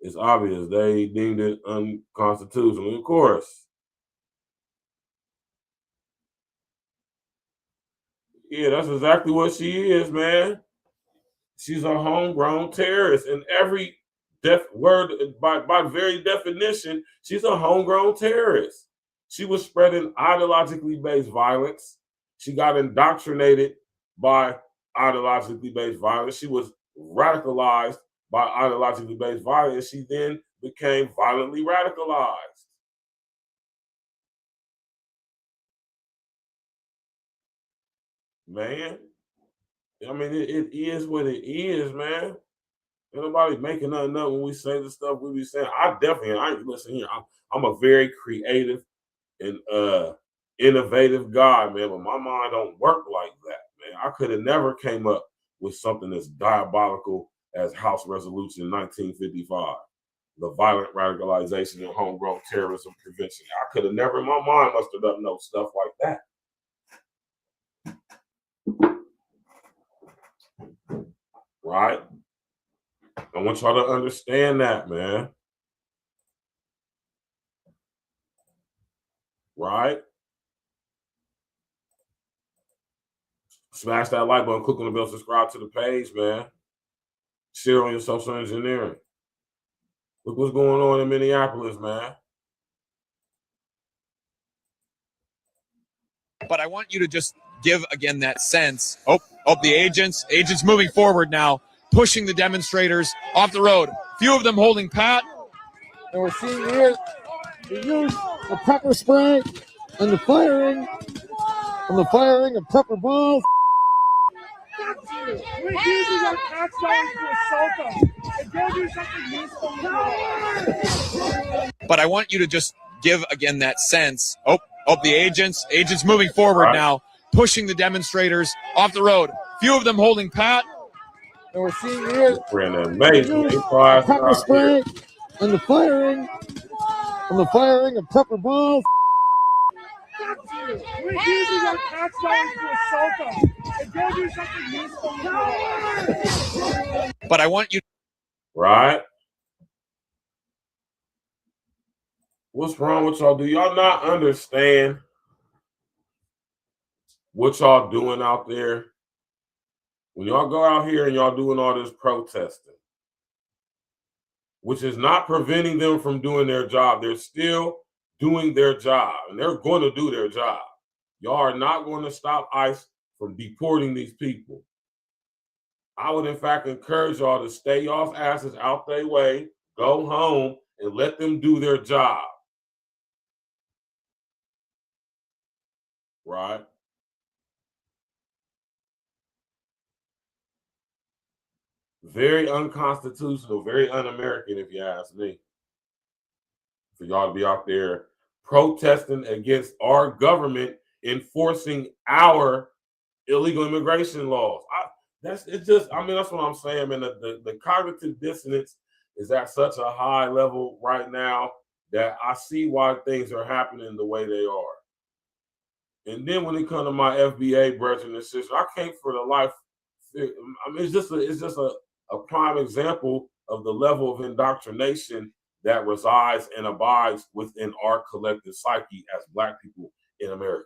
It's obvious they deemed it unconstitutional. Of course. Yeah, that's exactly what she is, man. She's a homegrown terrorist. In every word, by very definition, she's a homegrown terrorist. She was spreading ideologically based violence. She got indoctrinated by ideologically based violence. She was radicalized by ideologically based violence. She then became violently radicalized. Man, I mean, it is what it is, man. Ain't nobody making nothing up when we say the stuff we be saying. Listen here, I'm a very creative and innovative guy, man, but my mind don't work like that, man. I could have never came up with something as diabolical as House Resolution 1955, the Violent Radicalization and Homegrown Terrorism Prevention. I could have never in my mind mustered up no stuff like that. Right? I want y'all to understand that, man. Right? Smash that like button, click on the bell, subscribe to the page, man. Share on your social engineering. Look what's going on in Minneapolis, man. But I want you to just give again that sense. Oh, the agents moving forward now, pushing the demonstrators off the road. Few of them holding pat. And we're seeing here the use of pepper spray and the firing of pepper balls. We're using our tax dollars to assault them. If they'll do something useful. But I want you to just give again that sense. Oh, the agents moving forward now, pushing the demonstrators off the road. Few of them holding pat. And we're seeing here the use of pepper spray and the firing of pepper balls. We're using our tax dollars to assault them. If gave you something useful. But I want you. Right? What's wrong with y'all? Do y'all not understand what y'all doing out there? When y'all go out here and y'all doing all this protesting, which is not preventing them from doing their job. They're still doing their job, and they're going to do their job. Y'all are not going to stop ICE from deporting these people. I would, in fact, encourage y'all to stay y'all's asses out their way, go home, and let them do their job. Right? Very unconstitutional, very un-American, if you ask me. For y'all to be out there protesting against our government enforcing our illegal immigration laws. That's what I'm saying, man. The cognitive dissonance is at such a high level right now that I see why things are happening the way they are. And then when it comes to my FBA brethren and sisters, I can't for the life. I mean, it's just a prime example of the level of indoctrination that resides and abides within our collective psyche as Black people in America.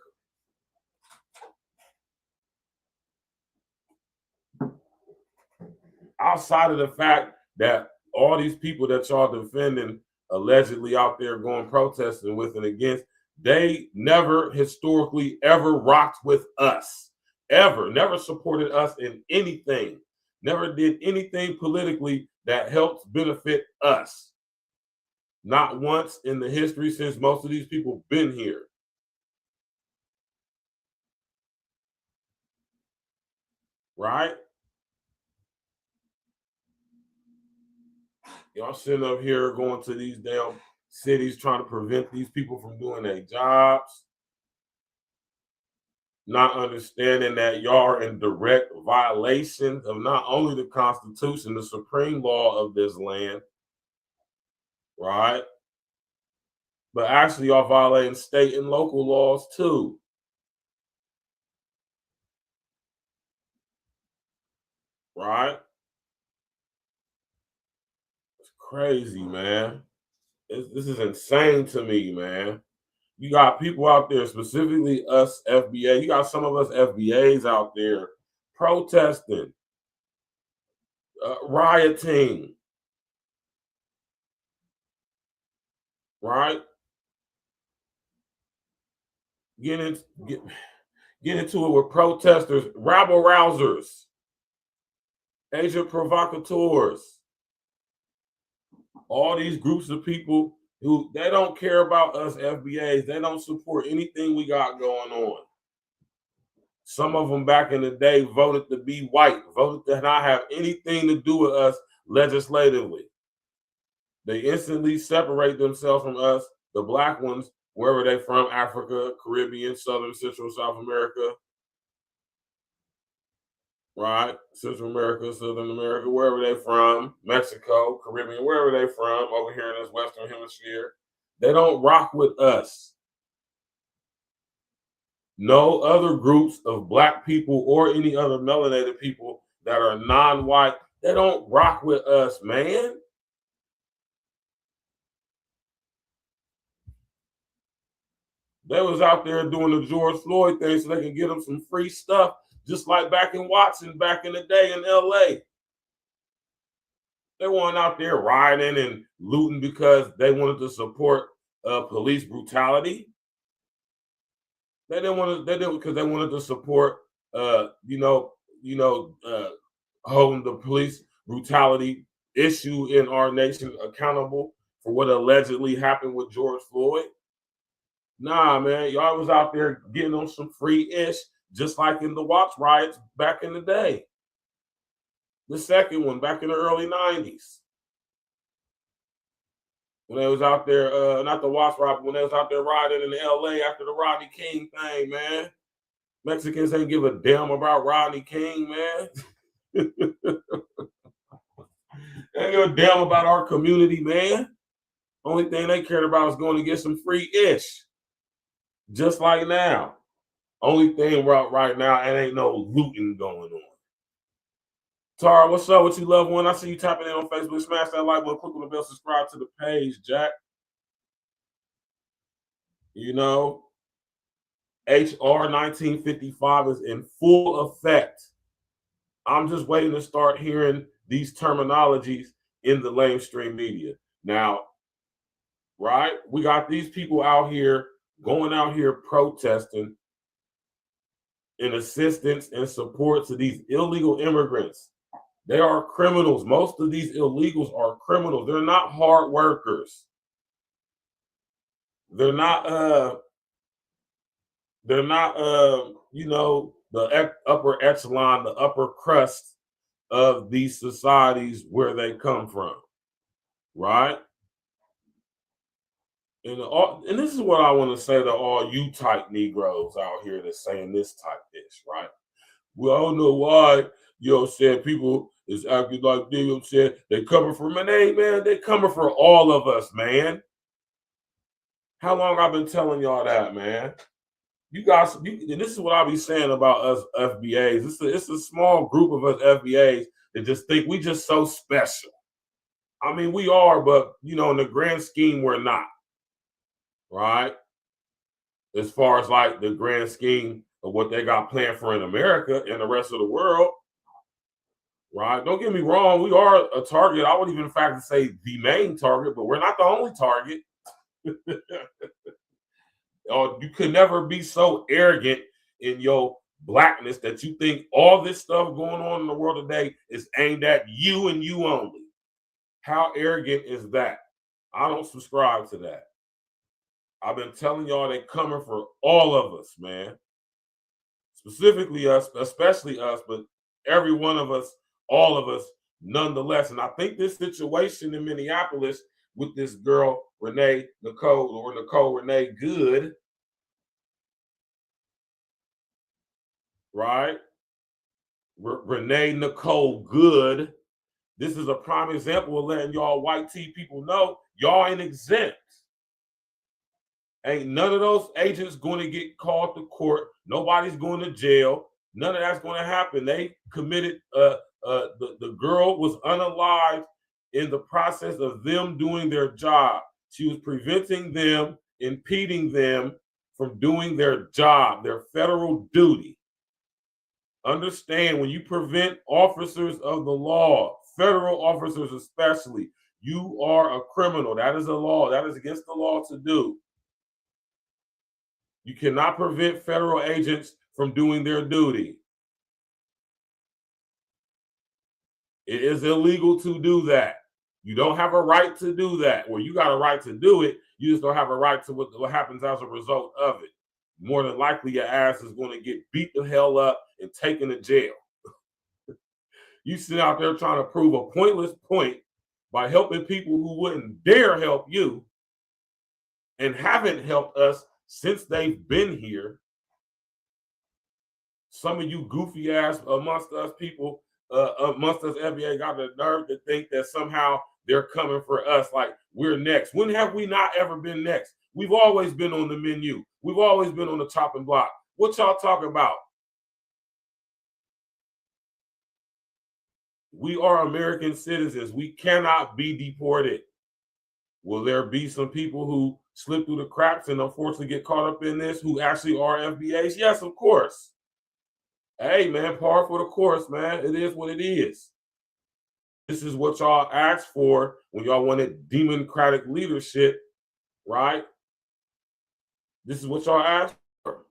Outside of the fact that all these people that y'all defending allegedly out there going protesting with and against, they never historically ever rocked with us, ever, never supported us in anything, never did anything politically that helped benefit us. Not once in the history since most of these people been here. Right? Y'all sitting up here going to these damn cities trying to prevent these people from doing their jobs. Not understanding that y'all are in direct violation of not only the Constitution, the supreme law of this land, right? But actually y'all violating state and local laws too. Right? It's crazy, man. This is insane to me, man. You got people out there, specifically us FBA. You got some of us FBAs out there protesting, rioting, right? Get into it with protesters, rabble rousers, agent provocateurs, all these groups of people who they don't care about us FBAs. They don't support anything we got going on. Some of them back in the day voted to be white, voted to not have anything to do with us legislatively. They instantly separate themselves from us, the Black ones, wherever they from, Africa, Caribbean, Southern, Central, South America, right? Central America, Southern America, wherever they from, Mexico, Caribbean, wherever they from, over here in this Western Hemisphere. They don't rock with us. No other groups of Black people or any other melanated people that are non-white, they don't rock with us, man. They was out there doing the George Floyd thing so they can get them some free stuff, just like back in Watson, back in the day in LA. They weren't out there rioting and looting because they wanted to support police brutality. They didn't want to. They did because they wanted to support, holding the police brutality issue in our nation accountable for what allegedly happened with George Floyd. Nah, man, y'all was out there getting on some free ish, just like in the Watts riots back in the day. The second one back in the early 90s. When they was out there, not the Watts riot, but when they was out there riding in LA after the Rodney King thing, man. Mexicans ain't give a damn about Rodney King, man. They ain't give a damn about our community, man. Only thing they cared about was going to get some free ish. Just like now. Only thing right now, it ain't no looting going on. Tara, what's up with you, loved one? I see you tapping in on Facebook. Smash that like button, click on the bell, subscribe to the page, Jack. You know, HR 1955 is in full effect. I'm just waiting to start hearing these terminologies in the mainstream media. Now, right, we got these people out here going out here protesting in assistance and support to these illegal immigrants. They are criminals. Most of these illegals are criminals. They're not hard workers. They're not you know, the upper echelon, the upper crust of these societies where they come from, right? And this is what I want to say to all you type Negroes out here that's saying this type ish, right? Well, I don't know why, you know, said people is acting like they, said they coming for money, man. They coming for all of us, man. How long I've been telling y'all that, man? You guys, and this is what I be saying about us FBAs. It's a small group of us FBAs that just think we just so special. I mean, we are, but you know, in the grand scheme, we're not. Right? As far as like the grand scheme of what they got planned for in America and the rest of the world. Right? Don't get me wrong, we are a target. I would even in fact say the main target, but we're not the only target. You could never be so arrogant in your blackness that you think all this stuff going on in the world today is aimed at you and you only. How arrogant is that? I don't subscribe to that. I've been telling y'all they coming for all of us, man. Specifically us, especially us, but every one of us, all of us, nonetheless. And I think this situation in Minneapolis with this girl, Nicole Renee Good, right? Renee Nicole Good. This is a prime example of letting y'all white tea people know y'all ain't exempt. Ain't none of those agents going to get called to court. Nobody's going to jail. None of that's going to happen. They committed, the girl was unalived in the process of them doing their job. She was preventing them, impeding them from doing their job, their federal duty. Understand, when you prevent officers of the law, federal officers especially, you are a criminal. That is a law. That is against the law to do. You cannot prevent federal agents from doing their duty. It is illegal to do that. You don't have a right to do that. Well, you got a right to do it. You just don't have a right to what happens as a result of it. More than likely, your ass is going to get beat the hell up and taken to jail. You sit out there trying to prove a pointless point by helping people who wouldn't dare help you and haven't helped us since they've been here. Some of you goofy ass amongst us people, amongst us FBA, got the nerve to think that somehow they're coming for us like we're next. When have we not ever been next? We've always been on the menu. We've always been on the chopping block. What y'all talking about? We are American citizens. We cannot be deported. Will there be some people who slip through the cracks and unfortunately get caught up in this who actually are FBAs? Yes, of course. Hey, man, par for the course, man. It is what it is. This is what y'all asked for when y'all wanted democratic leadership, right? This is what y'all asked for.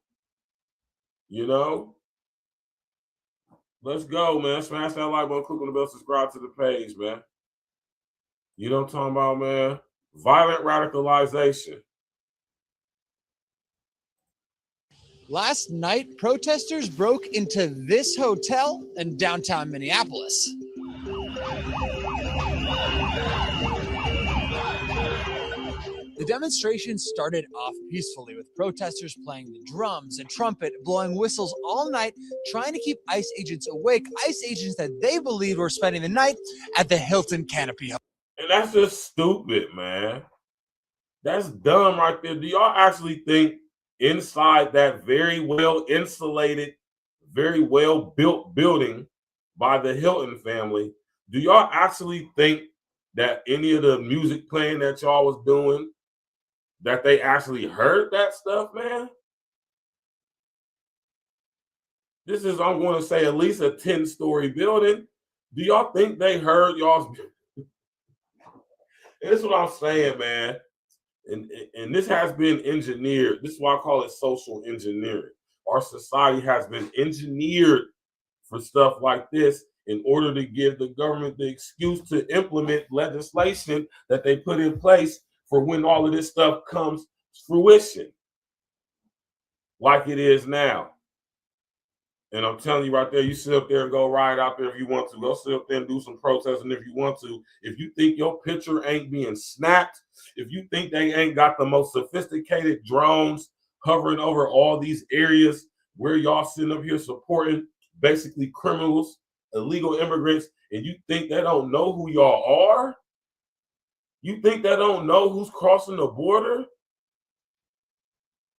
You know? Let's go, man. Smash that like button, click on the bell, subscribe to the page, man. You know what I'm talking about, man? Violent radicalization. Last night, protesters broke into this hotel in downtown Minneapolis. The demonstration started off peacefully with protesters playing the drums and trumpet, blowing whistles all night, trying to keep ICE agents awake, ICE agents that they believed were spending the night at the Hilton Canopy Hotel. And that's just stupid, man. That's dumb right there. Do y'all actually think inside that very well insulated, very well built building by the Hilton family, do y'all actually think that any of the music playing that y'all was doing, that they actually heard that stuff, man? This is, I'm going to say, at least a 10-story building. Do y'all think they heard y'all's? This is what I'm saying, man. And this has been engineered. This is why I call it social engineering. Our society has been engineered for stuff like this in order to give the government the excuse to implement legislation that they put in place for when all of this stuff comes to fruition, like it is now. And I'm telling you right there, you sit up there and go ride out there if you want to. Go sit up there and do some protesting if you want to. If you think your picture ain't being snapped, if you think they ain't got the most sophisticated drones hovering over all these areas where y'all sitting up here supporting basically criminals, illegal immigrants, and you think they don't know who y'all are? You think they don't know who's crossing the border?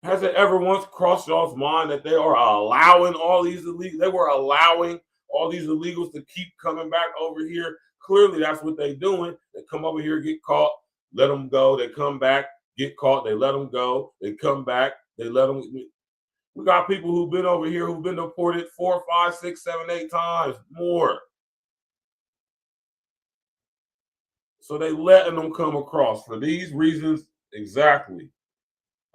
Has it ever once crossed y'all's mind that they are allowing all these illegals? They were allowing all these illegals to keep coming back over here. Clearly, that's what they're doing. They come over here, get caught, let them go. They come back, get caught, they let them go. They come back, they let them. We got people who've been over here who've been deported 4, 5, 6, 7, 8 times more. So they letting them come across for these reasons exactly.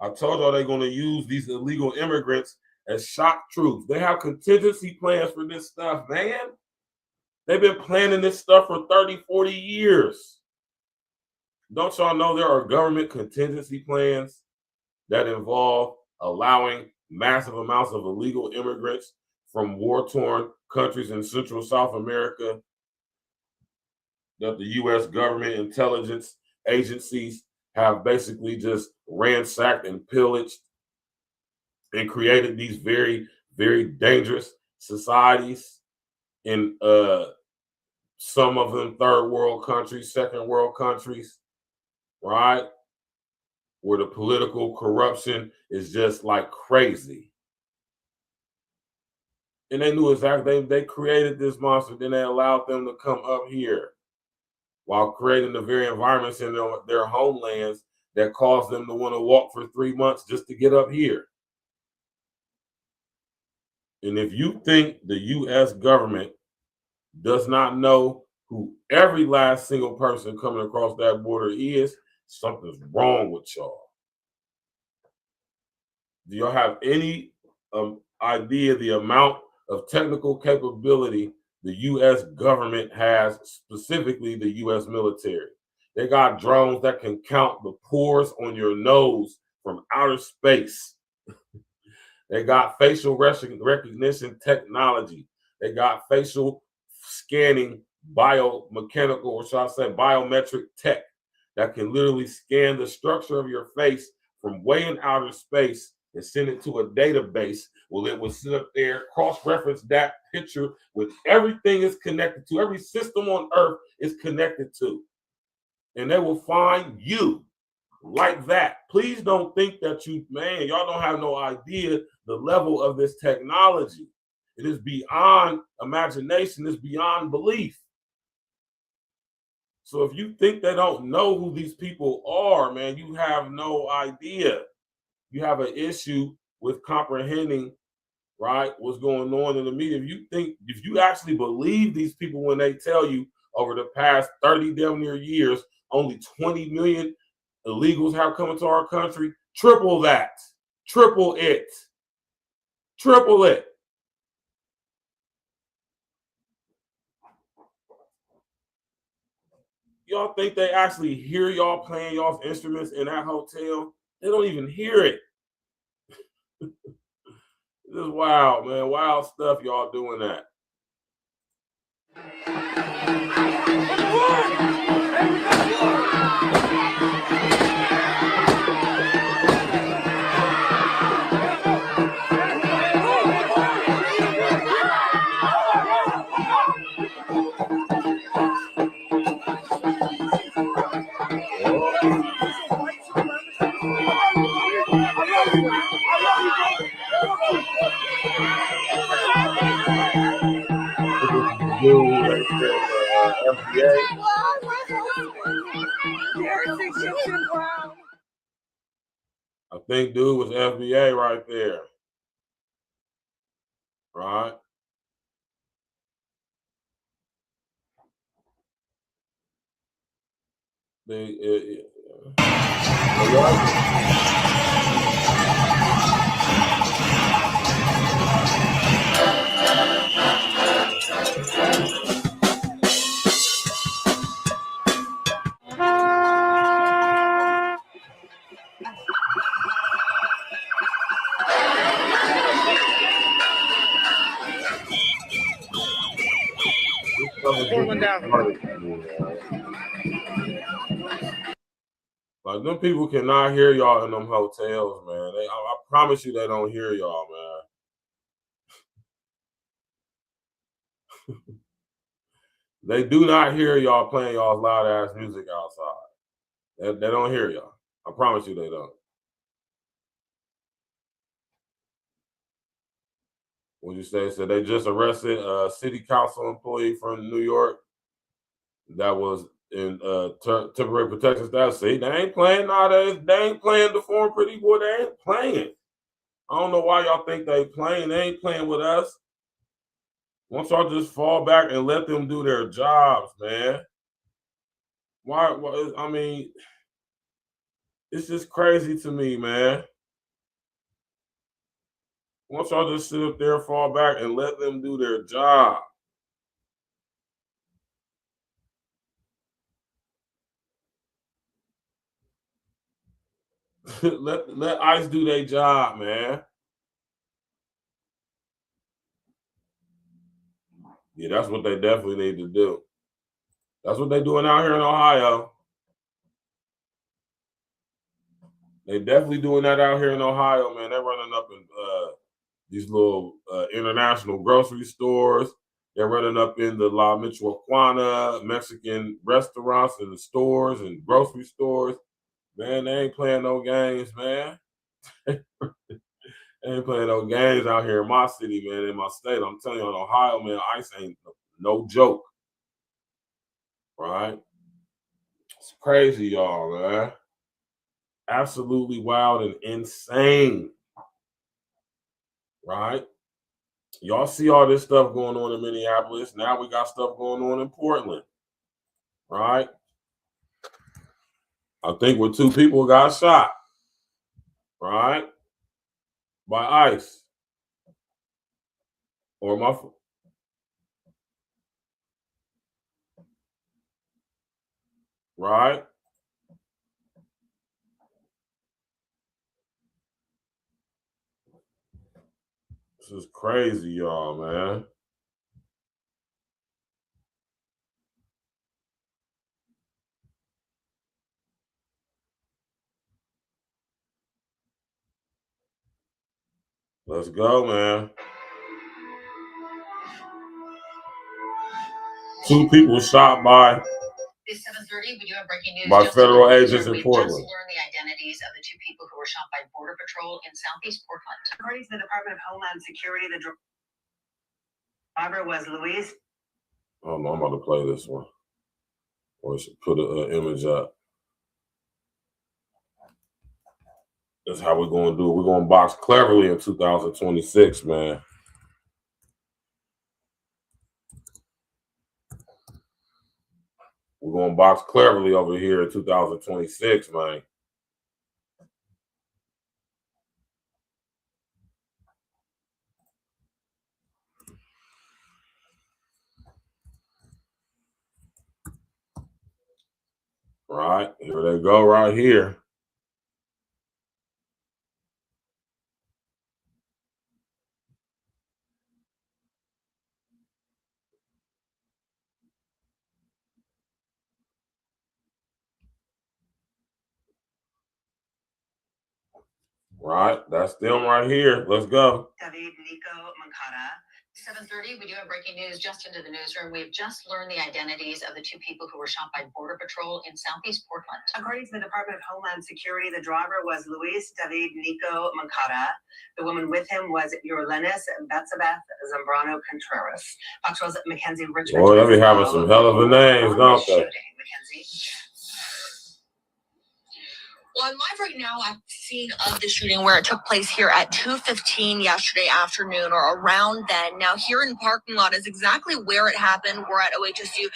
I told y'all they're going to use these illegal immigrants as shock troops. They have contingency plans for this stuff, man. They've been planning this stuff for 30, 40 years. Don't y'all know there are government contingency plans that involve allowing massive amounts of illegal immigrants from war-torn countries in Central South America that the U.S. government intelligence agencies have basically just ransacked and pillaged and created these very, very dangerous societies in some of them third world countries, second world countries, right? Where the political corruption is just like crazy. And they knew exactly, they created this monster, then they allowed them to come up here while creating the very environments in their homelands that caused them to want to walk for 3 months just to get up here. And if you think the U.S. government does not know who every last single person coming across that border is, something's wrong with y'all. Do y'all have any idea the amount of technical capability the U.S. government has, specifically the U.S. military? They got drones that can count the pores on your nose from outer space. They got facial recognition technology. They got facial scanning, biomechanical, or should I say biometric tech that can literally scan the structure of your face from way in outer space and send it to a database. Well, it will sit up there, cross-reference that picture with everything it's connected to. Every system on Earth is connected to. And they will find you like that. Please don't think that y'all don't have no idea the level of this technology. It is beyond imagination. It's beyond belief. So if you think they don't know who these people are, man, you have no idea. You have an issue with comprehending, right, what's going on in the media. If you actually believe these people when they tell you over the past 30 damn near years, only 20 million illegals have come into our country, triple that, triple it, triple it. Y'all think they actually hear y'all playing y'all's instruments in that hotel? They don't even hear it. This is wild, man. Wild stuff y'all doing that. dude who they said FBA. I think dude was FBA right there. Right? Like, them people cannot hear y'all in them hotels, man. I promise you they don't hear y'all, man. They do not hear y'all playing y'all's loud ass music outside. They don't hear y'all. I promise you they don't. What'd you say? So they just arrested a city council employee from New York that was in temporary protection status. See, they ain't playing nowadays. They ain't playing the foreign pretty boy. They ain't playing. I don't know why y'all think they playing. They ain't playing with us. Once y'all just fall back and let them do their jobs, man. Why I mean, it's just crazy to me, man. Once y'all just sit up there, fall back, and let them do their job. let ICE do their job, man. Yeah, that's what they definitely need to do. That's what they're doing out here in Ohio. They definitely doing that out here in Ohio, man. They're running up in these little international grocery stores. They're running up in the La Michoacana Mexican restaurants and the stores and grocery stores. Man, they ain't playing no games, man. They ain't playing no games out here in my city, man, in my state. I'm telling you, in Ohio, man, ICE ain't no joke. Right? It's crazy, y'all, man. Absolutely wild and insane. Right? Y'all see all this stuff going on in Minneapolis. Now we got stuff going on in Portland. Right? I think where 2 people got shot. Right? By ICE. Or my... Right? This is crazy, y'all, man. Let's go, man. 2 people shot by... It's 7:30. We do have breaking news. By federal agents in Portland. We just learned the identities of the 2 people who were shot by Border Patrol in Southeast Portland. According to the Department of Homeland Security, the driver was Luis. Oh no, I'm about to play this one. Or I should put an image up. That's how we're going to do it. We're going to box cleverly in 2026, man. We're going to box cleverly over here in 2026, man. Right, here they go right here. Right, that's them right here. Let's go. David Nico Makata 7:30, we do have breaking news just into the newsroom. We've just learned the identities of the two people who were shot by Border Patrol in Southeast Portland. According to the Department of Homeland Security, the driver was Luis David Nico Mancada. The woman with him was Yorlenis Betsabeth Zambrano Contreras. Fox News' Mackenzie Richmond. Boy, they be having some hell of a names, don't they? Mackenzie. Well, I'm live right now at the scene of the shooting where it took place here at 2:15 yesterday afternoon or around then. Now, here in the parking lot is exactly where it happened. We're at OHSU,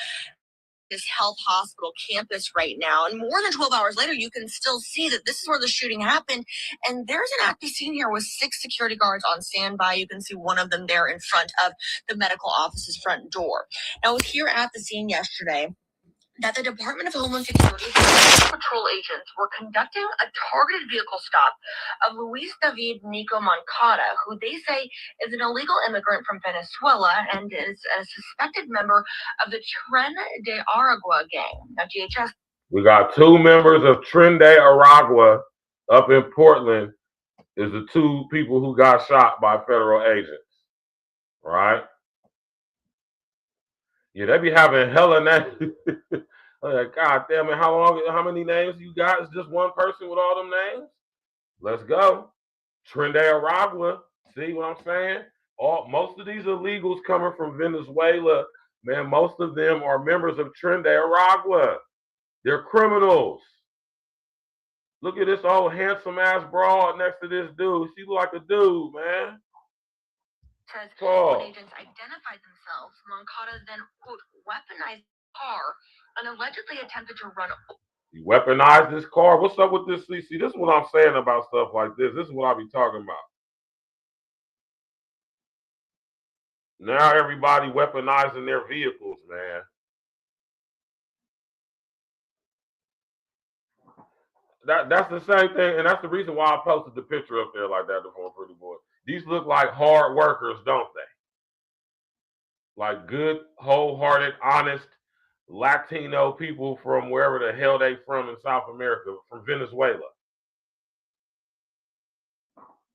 this health hospital campus right now. And more than 12 hours later, you can still see that this is where the shooting happened. And there's an active scene here with 6 security guards on standby. You can see one of them there in front of the medical office's front door. Now, I was here at the scene yesterday that the Department of Homeland Security patrol agents were conducting a targeted vehicle stop of Luis David Nico Mancada, who they say is an illegal immigrant from Venezuela and is a suspected member of the Tren de Aragua gang. Now, DHS. We got 2 members of Tren de Aragua up in Portland. Is the 2 people who got shot by federal agents, right? Yeah, they be having hella names. Like, God damn it, how many names you got? Is just one person with all them names? Let's go. Tren de Aragua. See what I'm saying? Most of these illegals coming from Venezuela, man, most of them are members of Tren de Aragua. They're criminals. Look at this old handsome ass broad next to this dude. She look like a dude, man. Says when agents identified themselves, Mancada then, quote, weaponized the car and allegedly attempted to run. You weaponized this car? What's up with this? See, this is what I'm saying about stuff like this. This is what I be talking about. Now everybody weaponizing their vehicles, man. That's the same thing, and that's the reason why I posted the picture up there like that before, pretty boy. These look like hard workers, don't they? Like good, wholehearted, honest Latino people from wherever the hell they from in South America, from Venezuela.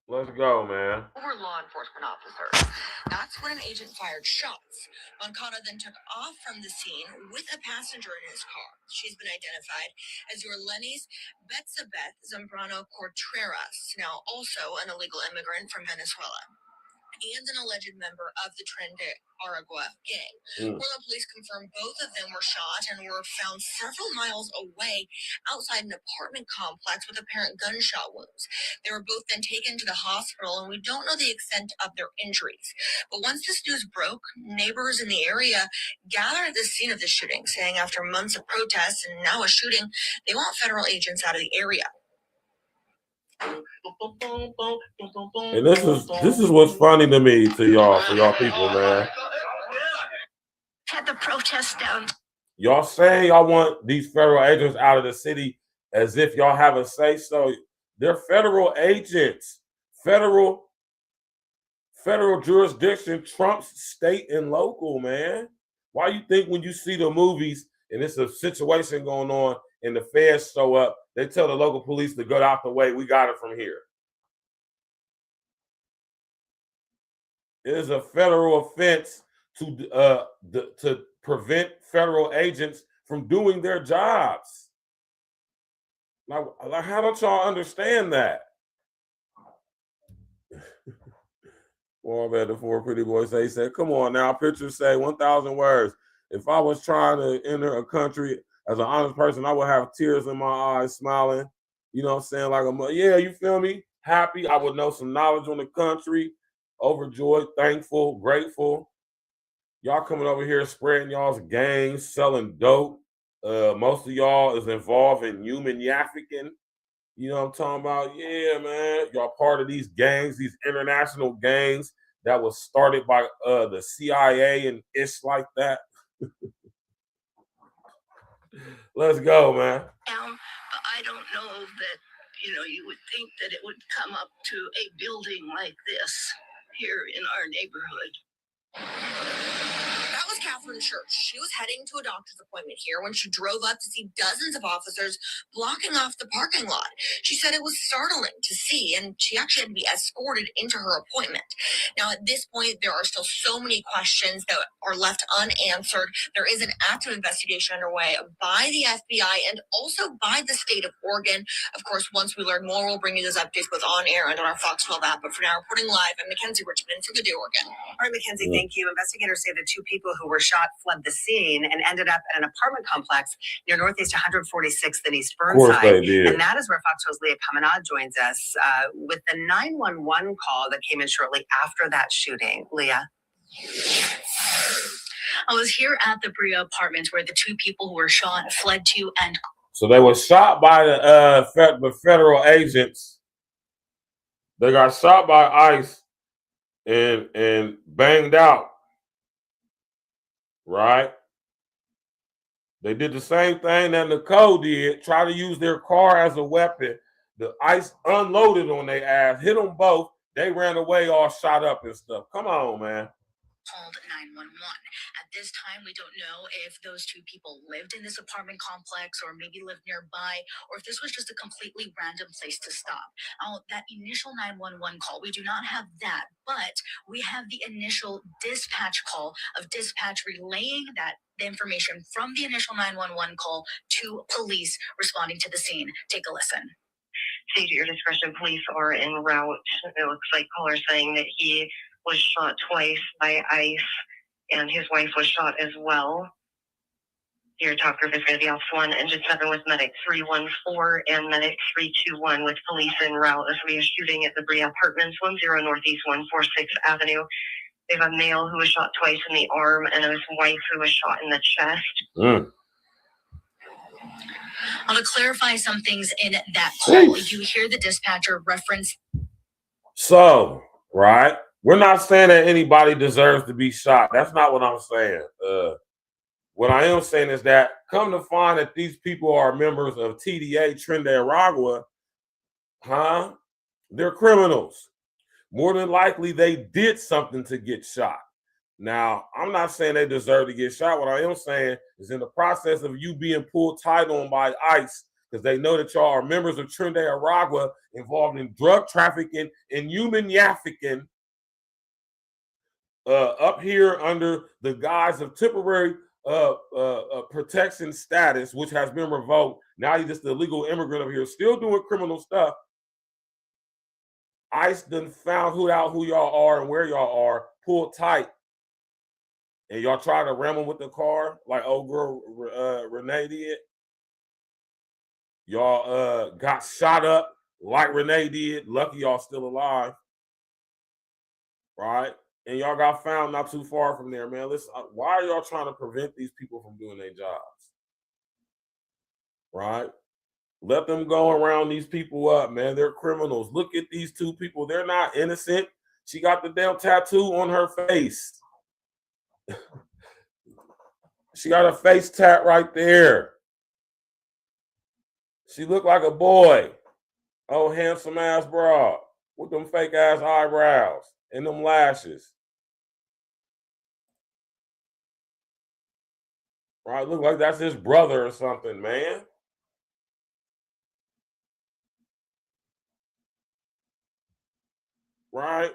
Let's go, man. Over law enforcement officers. That's when an agent fired shots. Mancada then took off from the scene with a passenger in his car. She's been identified as Yorlenis Betsabeth Zambrano Contreras, now also an illegal immigrant from Venezuela, and an alleged member of the Tren de Aragua gang. Portland police confirmed both of them were shot and were found several miles away outside an apartment complex with apparent gunshot wounds. They were both then taken to the hospital, and we don't know the extent of their injuries. But once this news broke, neighbors in the area gathered at the scene of the shooting, saying after months of protests and now a shooting, they want federal agents out of the area. And this is what's funny to me, to y'all, for y'all people, man. Had the protest down. Y'all saying y'all want these federal agents out of the city as if y'all have a say so. They're federal agents. Federal jurisdiction trumps state and local, man. Why you think when you see the movies and it's a situation going on and the feds show up, they tell the local police to get out the way, we got it from here? It is a federal offense to prevent federal agents from doing their jobs. Like how don't y'all understand that? Well, man, the 4 pretty boys said, come on now, pictures say 1,000 words. If I was trying to enter a country as an honest person, I would have tears in my eyes, smiling. You know what I'm saying? Like, yeah, you feel me? Happy. I would know some knowledge on the country. Overjoyed, thankful, grateful. Y'all coming over here spreading y'all's gangs, selling dope. Most of y'all is involved in human trafficking. You know what I'm talking about? Yeah, man. Y'all part of these gangs, these international gangs that was started by the CIA and ish like that. Let's go, man. But I don't know that, you would think that it would come up to a building like this here in our neighborhood. That was Catherine Church. She was heading to a doctor's appointment here when she drove up to see dozens of officers blocking off the parking lot. She said it was startling to see, and she actually had to be escorted into her appointment. Now, at this point, there are still so many questions that are left unanswered. There is an active investigation underway by the FBI and also by the state of Oregon. Of course, once we learn more, we'll bring you those updates both on air and on our Fox 12 app. But for now, reporting live, I'm Mackenzie Richmond for Good Day Oregon. All right, Mackenzie, thank you. Investigators say the two people who were shot fled the scene and ended up at an apartment complex near Northeast 146th and East Burnside. And that is where Fox 12's Leah Kaminad joins us with the 911 call that came in shortly after that shooting. Leah. I was here at the Brea apartment where the two people who were shot fled to, and so they were shot by the federal agents. They got shot by ICE and banged out. Right? They did the same thing that Nicole did, try to use their car as a weapon. The ICE unloaded on their ass, hit them both. They ran away all shot up and stuff. Come on, man. called 911. At this time, we don't know if those two people lived in this apartment complex or maybe lived nearby, or if this was just a completely random place to stop. That initial 911 call, we do not have that, but we have the initial dispatch call of dispatch relaying the information from the initial 911 call to police responding to the scene. Take a listen. See, to your discretion, police are en route. It looks like caller saying that he was shot twice by ICE and his wife was shot as well. Your top group is going to be off 1, Engine 7 with medic 314 and medic 321 with police en route as we are shooting at the Brea Apartments, 10 Northeast 146 Avenue. They have a male who was shot twice in the arm and his wife who was shot in the chest. I want to clarify some things in that call. You hear the dispatcher reference. So, right, we're not saying that anybody deserves to be shot. That's not what I'm saying. What I am saying is that come to find that these people are members of TDA, Trinidad Aragua, they're criminals. More than likely, they did something to get shot. Now, I'm not saying they deserve to get shot. What I am saying is in the process of you being pulled tight on by ICE, because they know that y'all are members of Trinidad Aragua involved in drug trafficking and human trafficking, up here under the guise of temporary protection status, which has been revoked. Now you're just an illegal immigrant over here, still doing criminal stuff. ICE done found out who y'all are and where y'all are, pulled tight. And y'all try to ram them with the car like old girl Renee did. Y'all got shot up like Renee did. Lucky y'all still alive. Right? And y'all got found not too far from there, man. Listen, why are y'all trying to prevent these people from doing their jobs? Right? Let them go around these people up, man. They're criminals. Look at these two people. They're not innocent. She got the damn tattoo on her face. She got a face tat right there. She looked like a boy. Oh, handsome ass broad with them fake ass eyebrows and them lashes. Right, look like that's his brother or something, man. Right?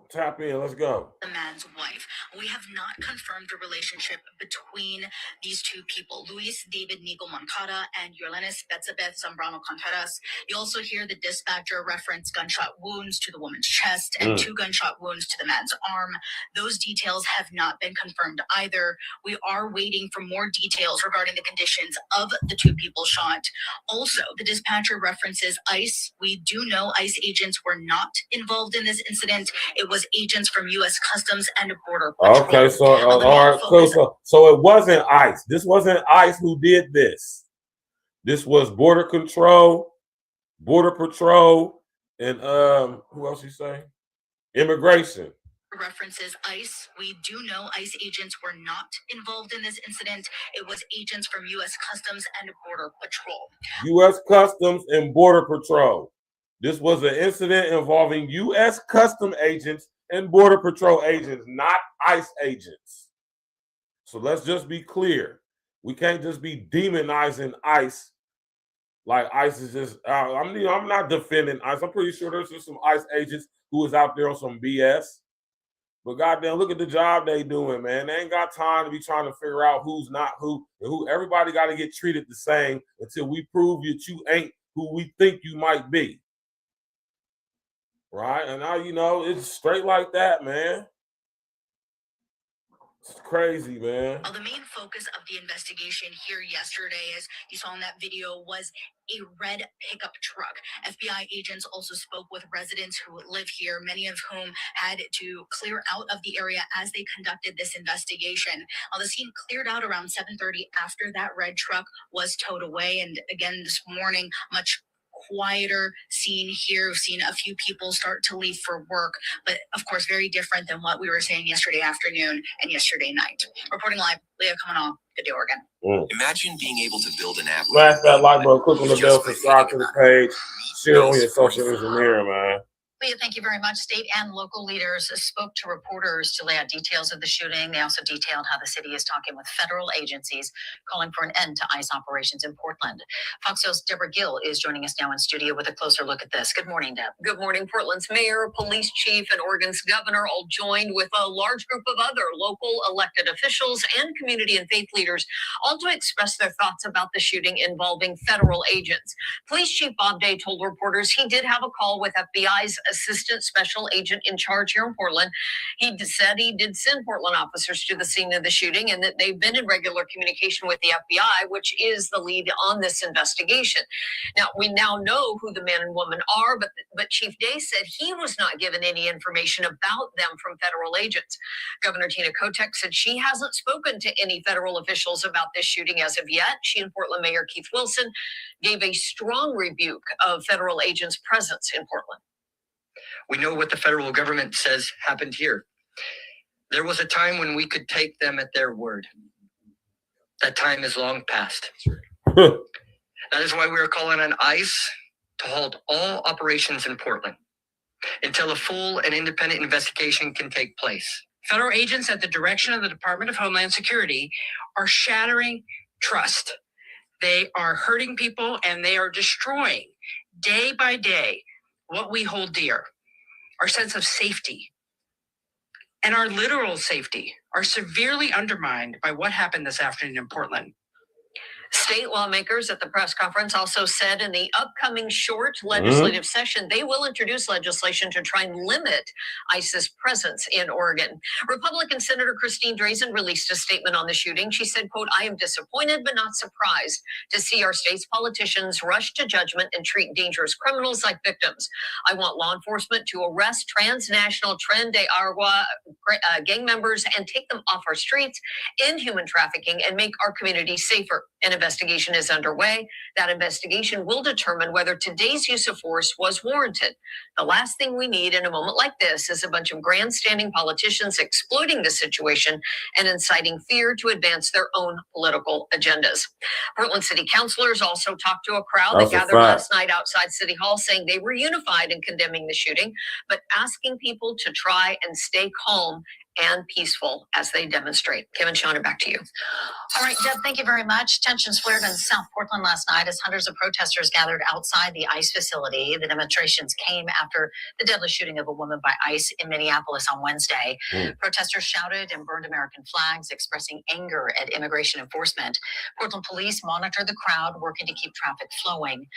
Tap in, let's go. The man's wife. We have not confirmed the relationship between these two people, Luis David Nigo Moncada and Yorlenis Betzabeth Zambrano Contreras. You also hear the dispatcher reference gunshot wounds to the woman's chest and 2 gunshot wounds to the man's arm. Those details have not been confirmed either. We are waiting for more details regarding the conditions of the two people shot. Also, the dispatcher references ICE. We do know ICE agents were not involved in this incident. It was agents from U.S. Customs and Border Patrol. Okay, so all right, cool. So it wasn't ICE. This wasn't ICE who did this. This was Border Control, Border Patrol, and who else you say? Immigration. References ICE. We do know ICE agents were not involved in this incident. It was agents from U.S. Customs and Border Patrol. U.S. Customs and Border Patrol. This was an incident involving U.S. Customs agents and Border Patrol agents, not ICE agents. So let's just be clear. We can't just be demonizing ICE like ICE is just, I'm not defending ICE. I'm pretty sure there's just some ICE agents who is out there on some BS. But goddamn, look at the job they doing, man. They ain't got time to be trying to figure out who's not who and who. Everybody got to get treated the same until we prove that you ain't who we think you might be. Right? And now, you know, it's straight like that, man. It's crazy, man. Well, the main focus of the investigation here yesterday, as you saw in that video, was a red pickup truck. FBI agents also spoke with residents who live here, many of whom had to clear out of the area as they conducted this investigation. The scene cleared out around 7:30 after that red truck was towed away. And again, this morning, much quieter scene here. We've seen a few people start to leave for work, but of course, very different than what we were saying yesterday afternoon and yesterday night. Reporting live, Leah Kamanal, Good Day, Oregon. Imagine being able to build an app. Smash that like button, click on the bell, subscribe to the page, share on your social engineering, man. Leah, thank you very much. State and local leaders spoke to reporters to lay out details of the shooting. They also detailed how the city is talking with federal agencies, calling for an end to ICE operations in Portland. Fox News' Deborah Gill is joining us now in studio with a closer look at this. Good morning, Deb. Good morning. Portland's mayor, police chief, and Oregon's governor all joined with a large group of other local elected officials and community and faith leaders, all to express their thoughts about the shooting involving federal agents. Police Chief Bob Day told reporters he did have a call with FBI's assistant special agent in charge here in Portland. He said he did send Portland officers to the scene of the shooting and that they've been in regular communication with the FBI, which is the lead on this investigation. Now, we now know who the man and woman are, but Chief Day said he was not given any information about them from federal agents. Governor Tina Kotek said she hasn't spoken to any federal officials about this shooting as of yet. She and Portland Mayor Keith Wilson gave a strong rebuke of federal agents' presence in Portland. We know what the federal government says happened here. There was a time when we could take them at their word. That time is long past. That is why we are calling on ICE to halt all operations in Portland until a full and independent investigation can take place. Federal agents at the direction of the Department of Homeland Security are shattering trust. They are hurting people and they are destroying day by day what we hold dear. Our sense of safety and our literal safety are severely undermined by what happened this afternoon in Portland. State lawmakers at the press conference also said in the upcoming short legislative session, they will introduce legislation to try and limit ICE's presence in Oregon. Republican Senator Christine Drazen released a statement on the shooting. She said, quote, "I am disappointed but not surprised to see our state's politicians rush to judgment and treat dangerous criminals like victims. I want law enforcement to arrest transnational Tren de Aragua gang members and take them off our streets, end human trafficking, and make our communities safer. An investigation is underway. That investigation will determine whether today's use of force was warranted. The last thing we need in a moment like this is a bunch of grandstanding politicians exploiting the situation and inciting fear to advance their own political agendas." Portland City councilors also talked to a crowd that gathered last night outside City Hall, saying they were unified in condemning the shooting, but asking people to try and stay calm and peaceful as they demonstrate. Kevin Shauna, back to you. All right, Deb, thank you very much. Tensions flared in South Portland last night as hundreds of protesters gathered outside the ICE facility. The demonstrations came after the deadly shooting of a woman by ICE in Minneapolis on Wednesday. Protesters shouted and burned American flags, expressing anger at immigration enforcement. Portland police monitored the crowd, working to keep traffic flowing.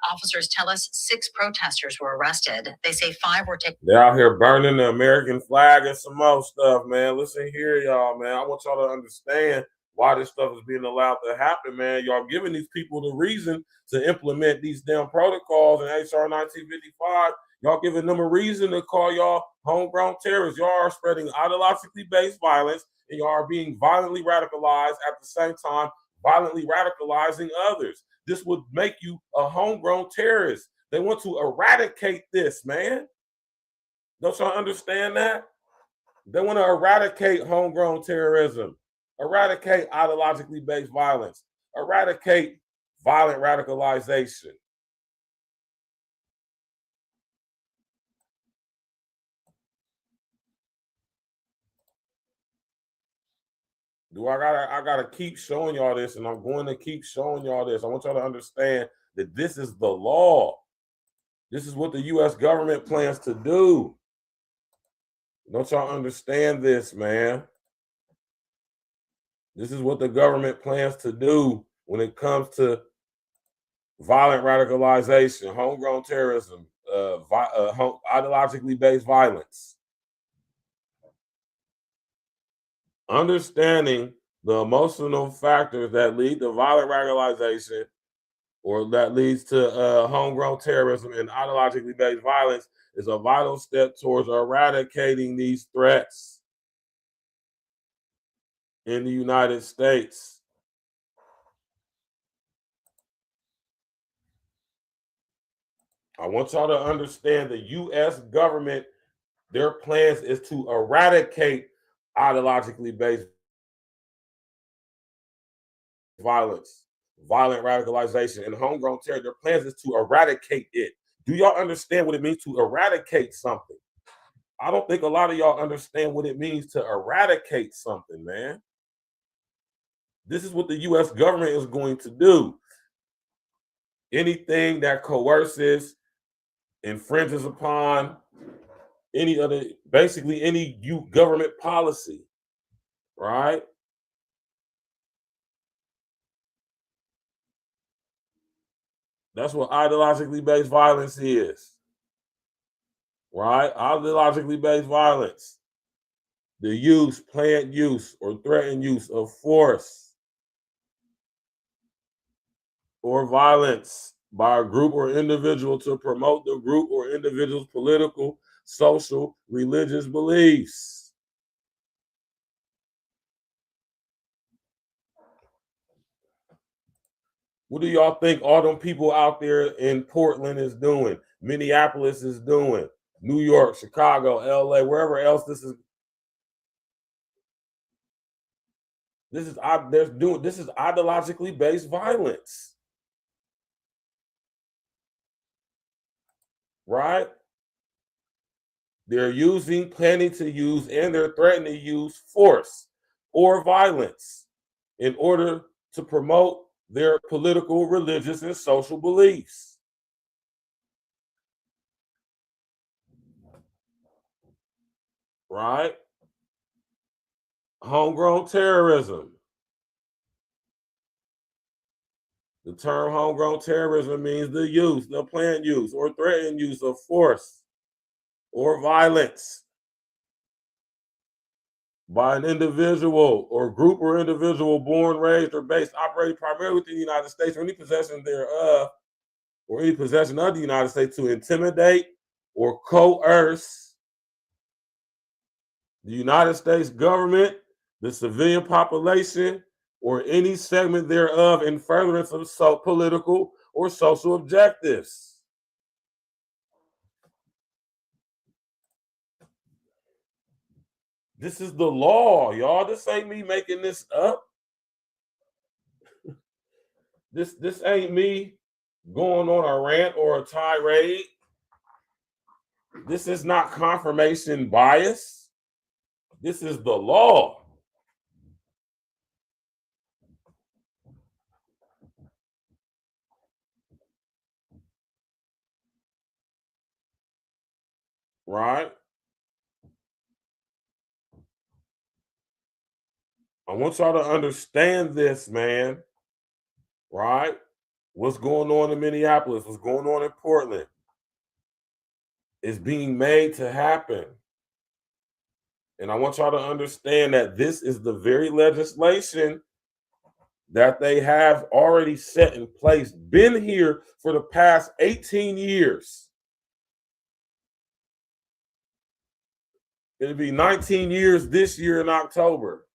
Officers tell us 6 protesters were arrested. They say 5 were taken. They're out here burning the American flag and some more stuff, man. Listen here, y'all, man. I want y'all to understand why this stuff is being allowed to happen, man. Y'all giving these people the reason to implement these damn protocols in HR 1955. Y'all giving them a reason to call y'all homegrown terrorists. Y'all are spreading ideologically based violence, and y'all are being violently radicalized at the same time, violently radicalizing others. This would make you a homegrown terrorist. They want to eradicate this, man. Don't y'all understand that? They want to eradicate homegrown terrorism, eradicate ideologically based violence, eradicate violent radicalization. I gotta keep showing y'all this, and I'm going to keep showing y'all this. I want y'all to understand that this is the law. This is what the U.S. government plans to do. Don't y'all understand this, man? This is what the government plans to do when it comes to violent radicalization, homegrown terrorism, ideologically based violence. Understanding the emotional factors that lead to violent radicalization or that leads to homegrown terrorism and ideologically based violence is a vital step towards eradicating these threats in the United States. I want y'all to understand the U.S. government, their plans is to eradicate ideologically based violence, violent radicalization, and homegrown terror. Their plans is to eradicate it. Do y'all understand what it means to eradicate something? I don't think a lot of y'all understand what it means to eradicate something, man. This is what the U.S. government is going to do. Anything that coerces, infringes upon any other, basically any government policy, right? That's what ideologically based violence is, right? Ideologically based violence. The use, planned use, or threatened use of force or violence by a group or individual to promote the group or individual's political, social, religious beliefs. What do y'all think all them people out there in Portland is doing? Minneapolis is doing, New York, Chicago, LA, wherever else this is. This is ideologically based violence. Right? They're using, planning to use, and they're threatening to use force or violence in order to promote their political, religious, and social beliefs. Right? Homegrown terrorism. The term homegrown terrorism means the use, the planned use, or threatened use of force or violence by an individual or group or individual born, raised, or based, operating primarily within the United States, or any possession thereof, or any possession of the United States to intimidate or coerce the United States government, the civilian population, or any segment thereof in furtherance of political or social objectives. This is the law, y'all. This ain't me making this up. This ain't me going on a rant or a tirade. This is not confirmation bias. This is the law. Right? I want y'all to understand this, man. Right? What's going on in Minneapolis? What's going on in Portland? Is being made to happen. And I want y'all to understand that this is the very legislation that they have already set in place, been here for the past 18 years. It'll be 19 years this year in October.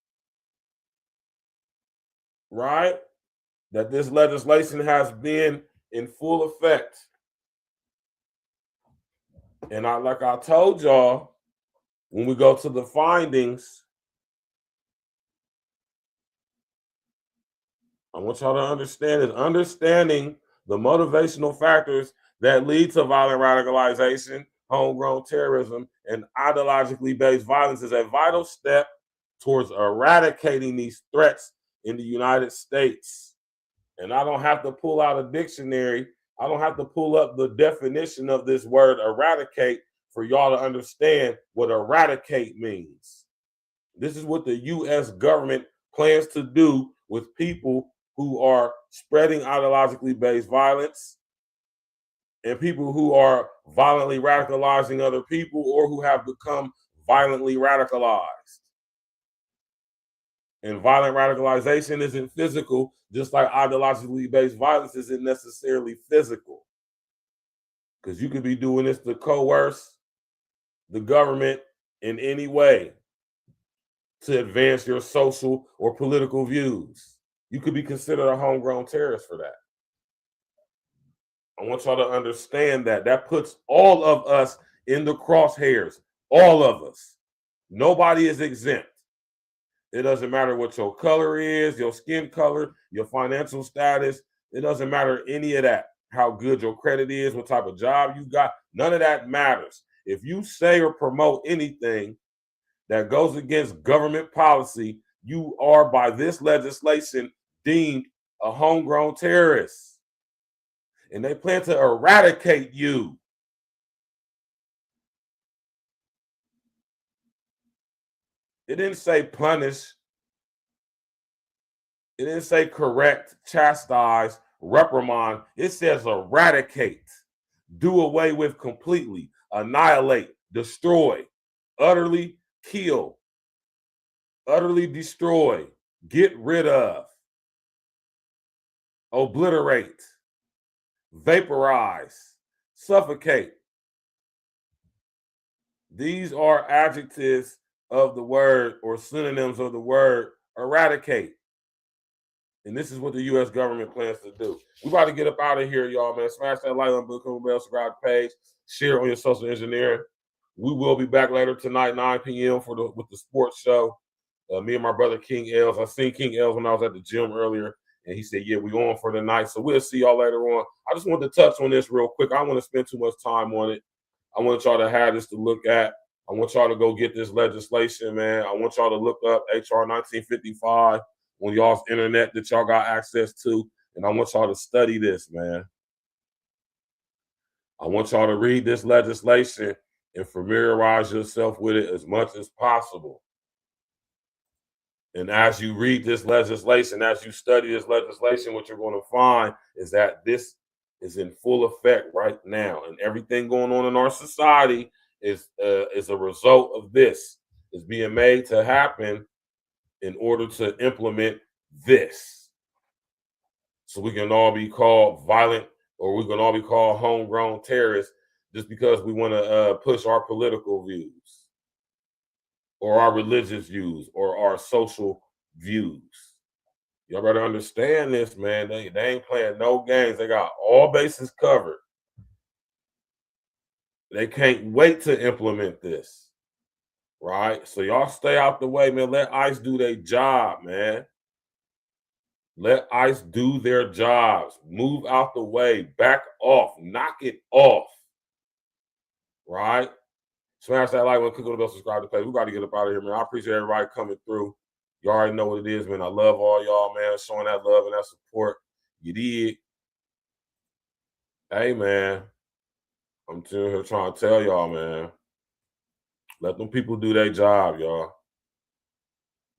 Right? That this legislation has been in full effect. And like I told y'all, when we go to the findings, I want y'all to understand is understanding the motivational factors that lead to violent radicalization, homegrown terrorism, and ideologically based violence is a vital step towards eradicating these threats in the United States. And I don't have to pull out a dictionary. I don't have to pull up the definition of this word eradicate for y'all to understand what eradicate means. This is what the U.S. government plans to do with people who are spreading ideologically based violence and people who are violently radicalizing other people or who have become violently radicalized. And violent radicalization isn't physical, just like ideologically based violence isn't necessarily physical. Because you could be doing this to coerce the government in any way to advance your social or political views. You could be considered a homegrown terrorist for that. I want y'all to understand that. That puts all of us in the crosshairs. All of us. Nobody is exempt. It doesn't matter what your color is, your skin color, your financial status. It doesn't matter any of that. How good your credit is, what type of job you got. None of that matters. If you say or promote anything that goes against government policy, you are by this legislation deemed a homegrown terrorist. And they plan to eradicate you. It didn't say punish. It didn't say correct, chastise, reprimand. It says eradicate, do away with completely, annihilate, destroy, utterly kill, utterly destroy, get rid of, obliterate, vaporize, suffocate. These are adjectives of the word or synonyms of the word eradicate. And this is what the U.S. government plans to do. We about to get up out of here, y'all, man. Smash that like on the bell, subscribe to the page, share on your social engineering. We will be back later tonight, 9 p.m. with the sports show. Me and my brother King Els. I seen King Els when I was at the gym earlier, and he said, yeah, we on for the night. So we'll see y'all later on. I just wanted to touch on this real quick. I don't want to spend too much time on it. I want y'all to have this to look at. I want y'all to go get this legislation, man. I want y'all to look up HR 1955 on y'all's internet that y'all got access to, and I want y'all to study this, man. I want y'all to read this legislation and familiarize yourself with it as much as possible. And as you read this legislation, as you study this legislation, what you're going to find is that this is in full effect right now, and everything going on in our society is a result of this. It's being made to happen in order to implement this. So we can all be called violent, or we can all be called homegrown terrorists just because we want to push our political views or our religious views or our social views. Y'all better understand this, man. They ain't playing no games. They got all bases covered. They can't wait to implement this. Right? So y'all stay out the way, man. Let ICE do their job, man. Let ICE do their jobs. Move out the way. Back off. Knock it off. Right? Smash that like button, click on the bell, subscribe to the page. We got to get up out of here, man. I appreciate everybody coming through. You already know what it is, man. I love all y'all, man. Showing that love and that support. You did. Hey, man. I'm still here trying to tell y'all, man. Let them people do their job, y'all.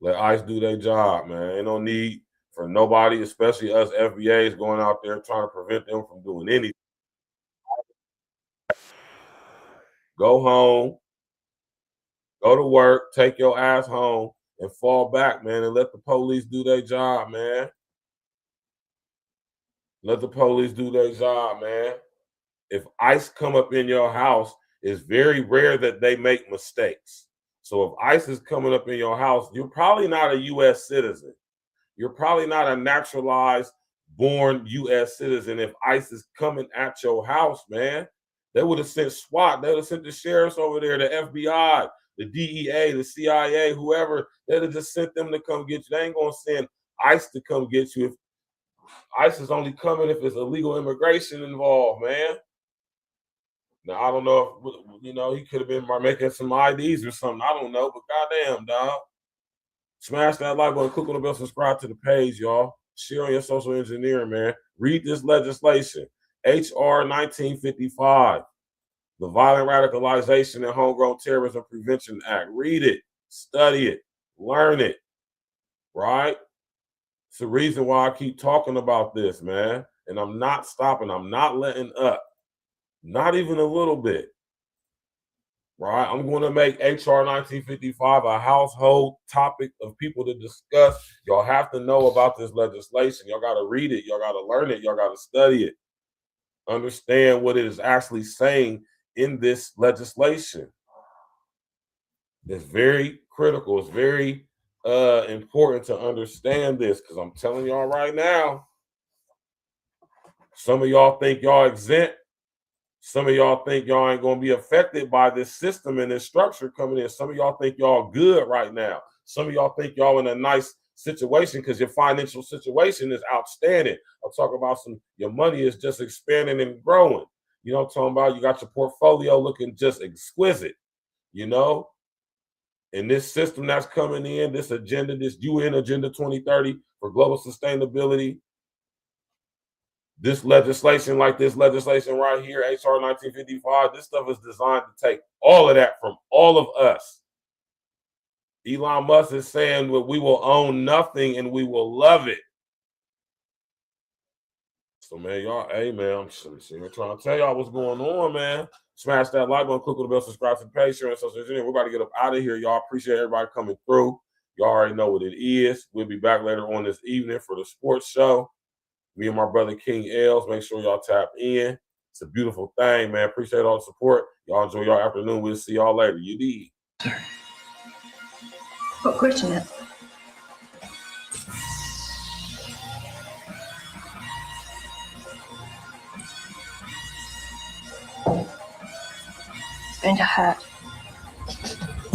Let ICE do their job, man. Ain't no need for nobody, especially us FBAs, going out there trying to prevent them from doing anything. Go home, go to work, take your ass home, and fall back, man, and let the police do their job, man. Let the police do their job, man. If ICE come up in your house, it's very rare that they make mistakes. So if ICE is coming up in your house, you're probably not a U.S. citizen. You're probably not a naturalized, born U.S. citizen. If ICE is coming at your house, man, they would have sent SWAT. They would have sent the sheriffs over there, the FBI, the DEA, the CIA, whoever. They'd have just sent them to come get you. They ain't going to send ICE to come get you. If ICE is only coming if there's illegal immigration involved, man. Now, I don't know if, he could have been making some IDs or something. I don't know, but goddamn, dog. Smash that like button, click on the bell, subscribe to the page, y'all. Share on your social engineering, man. Read this legislation, HR 1955, the Violent Radicalization and Homegrown Terrorism Prevention Act. Read it, study it, learn it, right? It's the reason why I keep talking about this, man. And I'm not stopping. I'm not letting up. Not even a little bit. Right? I'm going to make HR 1955 a household topic of people to discuss. Y'all have to know about this legislation. Y'all got to read it. Y'all got to learn it. Y'all got to study it. Understand what it is actually saying in this legislation. It's very critical. It's very important to understand this, because I'm telling y'all right now, some of y'all think y'all exempt. Some of y'all think y'all ain't going to be affected by this system and this structure coming in. Some of y'all think y'all good right now. Some of y'all think y'all in a nice situation because your financial situation is outstanding. I'm talking about your money is just expanding and growing. You know what I'm talking about? You got your portfolio looking just exquisite, you know? And this system that's coming in, this agenda, this UN Agenda 2030 for global sustainability, this legislation, like this legislation right here, HR 1955, this stuff is designed to take all of that from all of us. Elon Musk is saying that we will own nothing and we will love it. So, man, y'all, hey, man, I'm trying to tell y'all what's going on, man. Smash that like button, click on the bell, subscribe to the page, share, and social engineering. We're about to get up out of here, y'all. Appreciate everybody coming through. Y'all already know what it is. We'll be back later on this evening for the sports show. Me and my brother King Els, make sure y'all tap in. It's a beautiful thing, man. Appreciate all the support. Y'all enjoy your afternoon. We'll see y'all later. You need. What question is? It's going to hurt.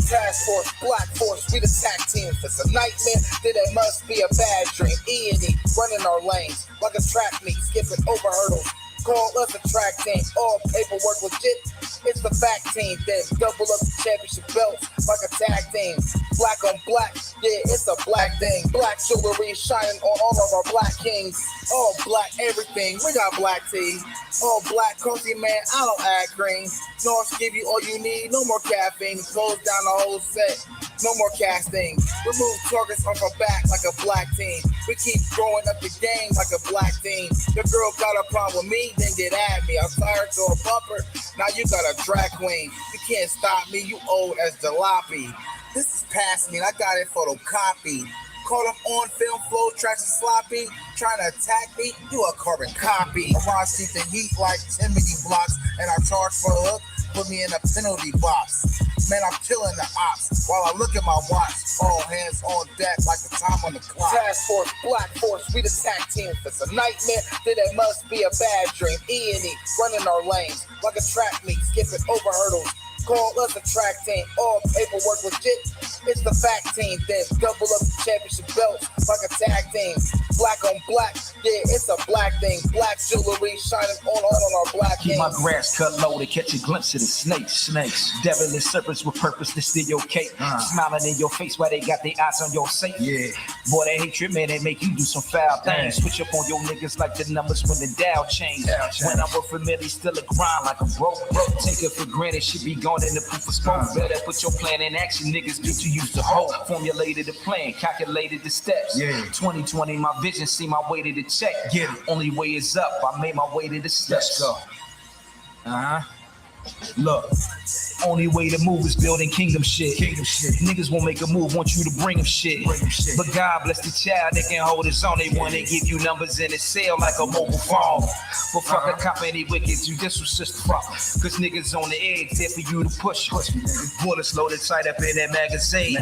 Task Force, Black Force, we the tag team. If it's a nightmare, then it must be a bad dream. E&E, running our lanes like a track meet, skipping over hurdles. Call us a track team, all paperwork legit. It's the fact team, then double up the championship belts like a tag team. Black on black, yeah, it's a black thing. Black jewelry shining on all of our black kings. All black everything, we got black tea. All black coffee, man, I don't add green. North give you all you need, no more caffeine. Close down the whole set, no more casting. Remove targets off our back like a black team. We keep growing up the game like a black team. The girl got a problem with me, then get at me. I'm tired to a bumper, now you got a drag queen. You can't stop me, you old as jalopy. This is past me, and I got it photocopied. Caught up on film, flow tracks and sloppy. Trying to attack me, you a carbon copy. I see the heat like Timothy blocks, and I charge for a hook, put me in a penalty box. Man, I'm killing the ops while I look at my watch. All hands on deck like the time on the clock. Task Force, Black Force, we the tag team. If it's a nightmare, then it must be a bad dream. E&E, running our lanes like a track meet, skipping over hurdles. Call us a track team, all paperwork legit. It's the fact team, then double up the championship belts like a tag team. Black on black, yeah, it's a black thing. Black jewelry shining on our black Keep kings. my grass cut low to catch a glimpse of the snakes. Devilish serpents with purpose to steal your cake. Smiling in your face while they got their eyes on your safe. Yeah. Boy, that hatred, man, they make you do some foul things. Switch up on your niggas like the numbers when the Dow change. When I'm with familiar, still a grind like a broke. Take it for granted, shit be gone in the proof of smoke. Better put your plan in action, niggas get to use the hope. Formulated the plan, calculated the steps. 2020, my vision, see my way to the check. Get it. Only way is up, I made my way to the steps. Let's go. Look, only way to move is building kingdom shit. Niggas won't make a move, want you to bring them shit. But God bless the child that can hold his own. They want to give you numbers in a cell like a mobile phone. But fuck a cop, any wicked, you this was just fuck. Cause niggas on the edge, there for you to push. Bullets loaded tight up in that magazine.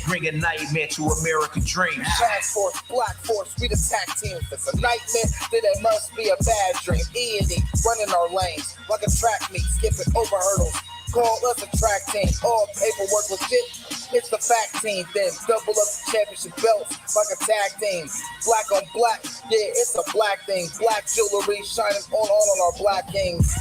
Bring a nightmare to American dreams. Task Force, Black Force, we the tag team. If it's a nightmare, then it must be a bad dream. E&E, running our lanes like a track meet, skipping over hurdles. Call us a track team, all paperwork legit. It's the fact team, then double up the championship belts like a tag team. Black on black, yeah, it's a black thing. Black jewelry shining on our black kings.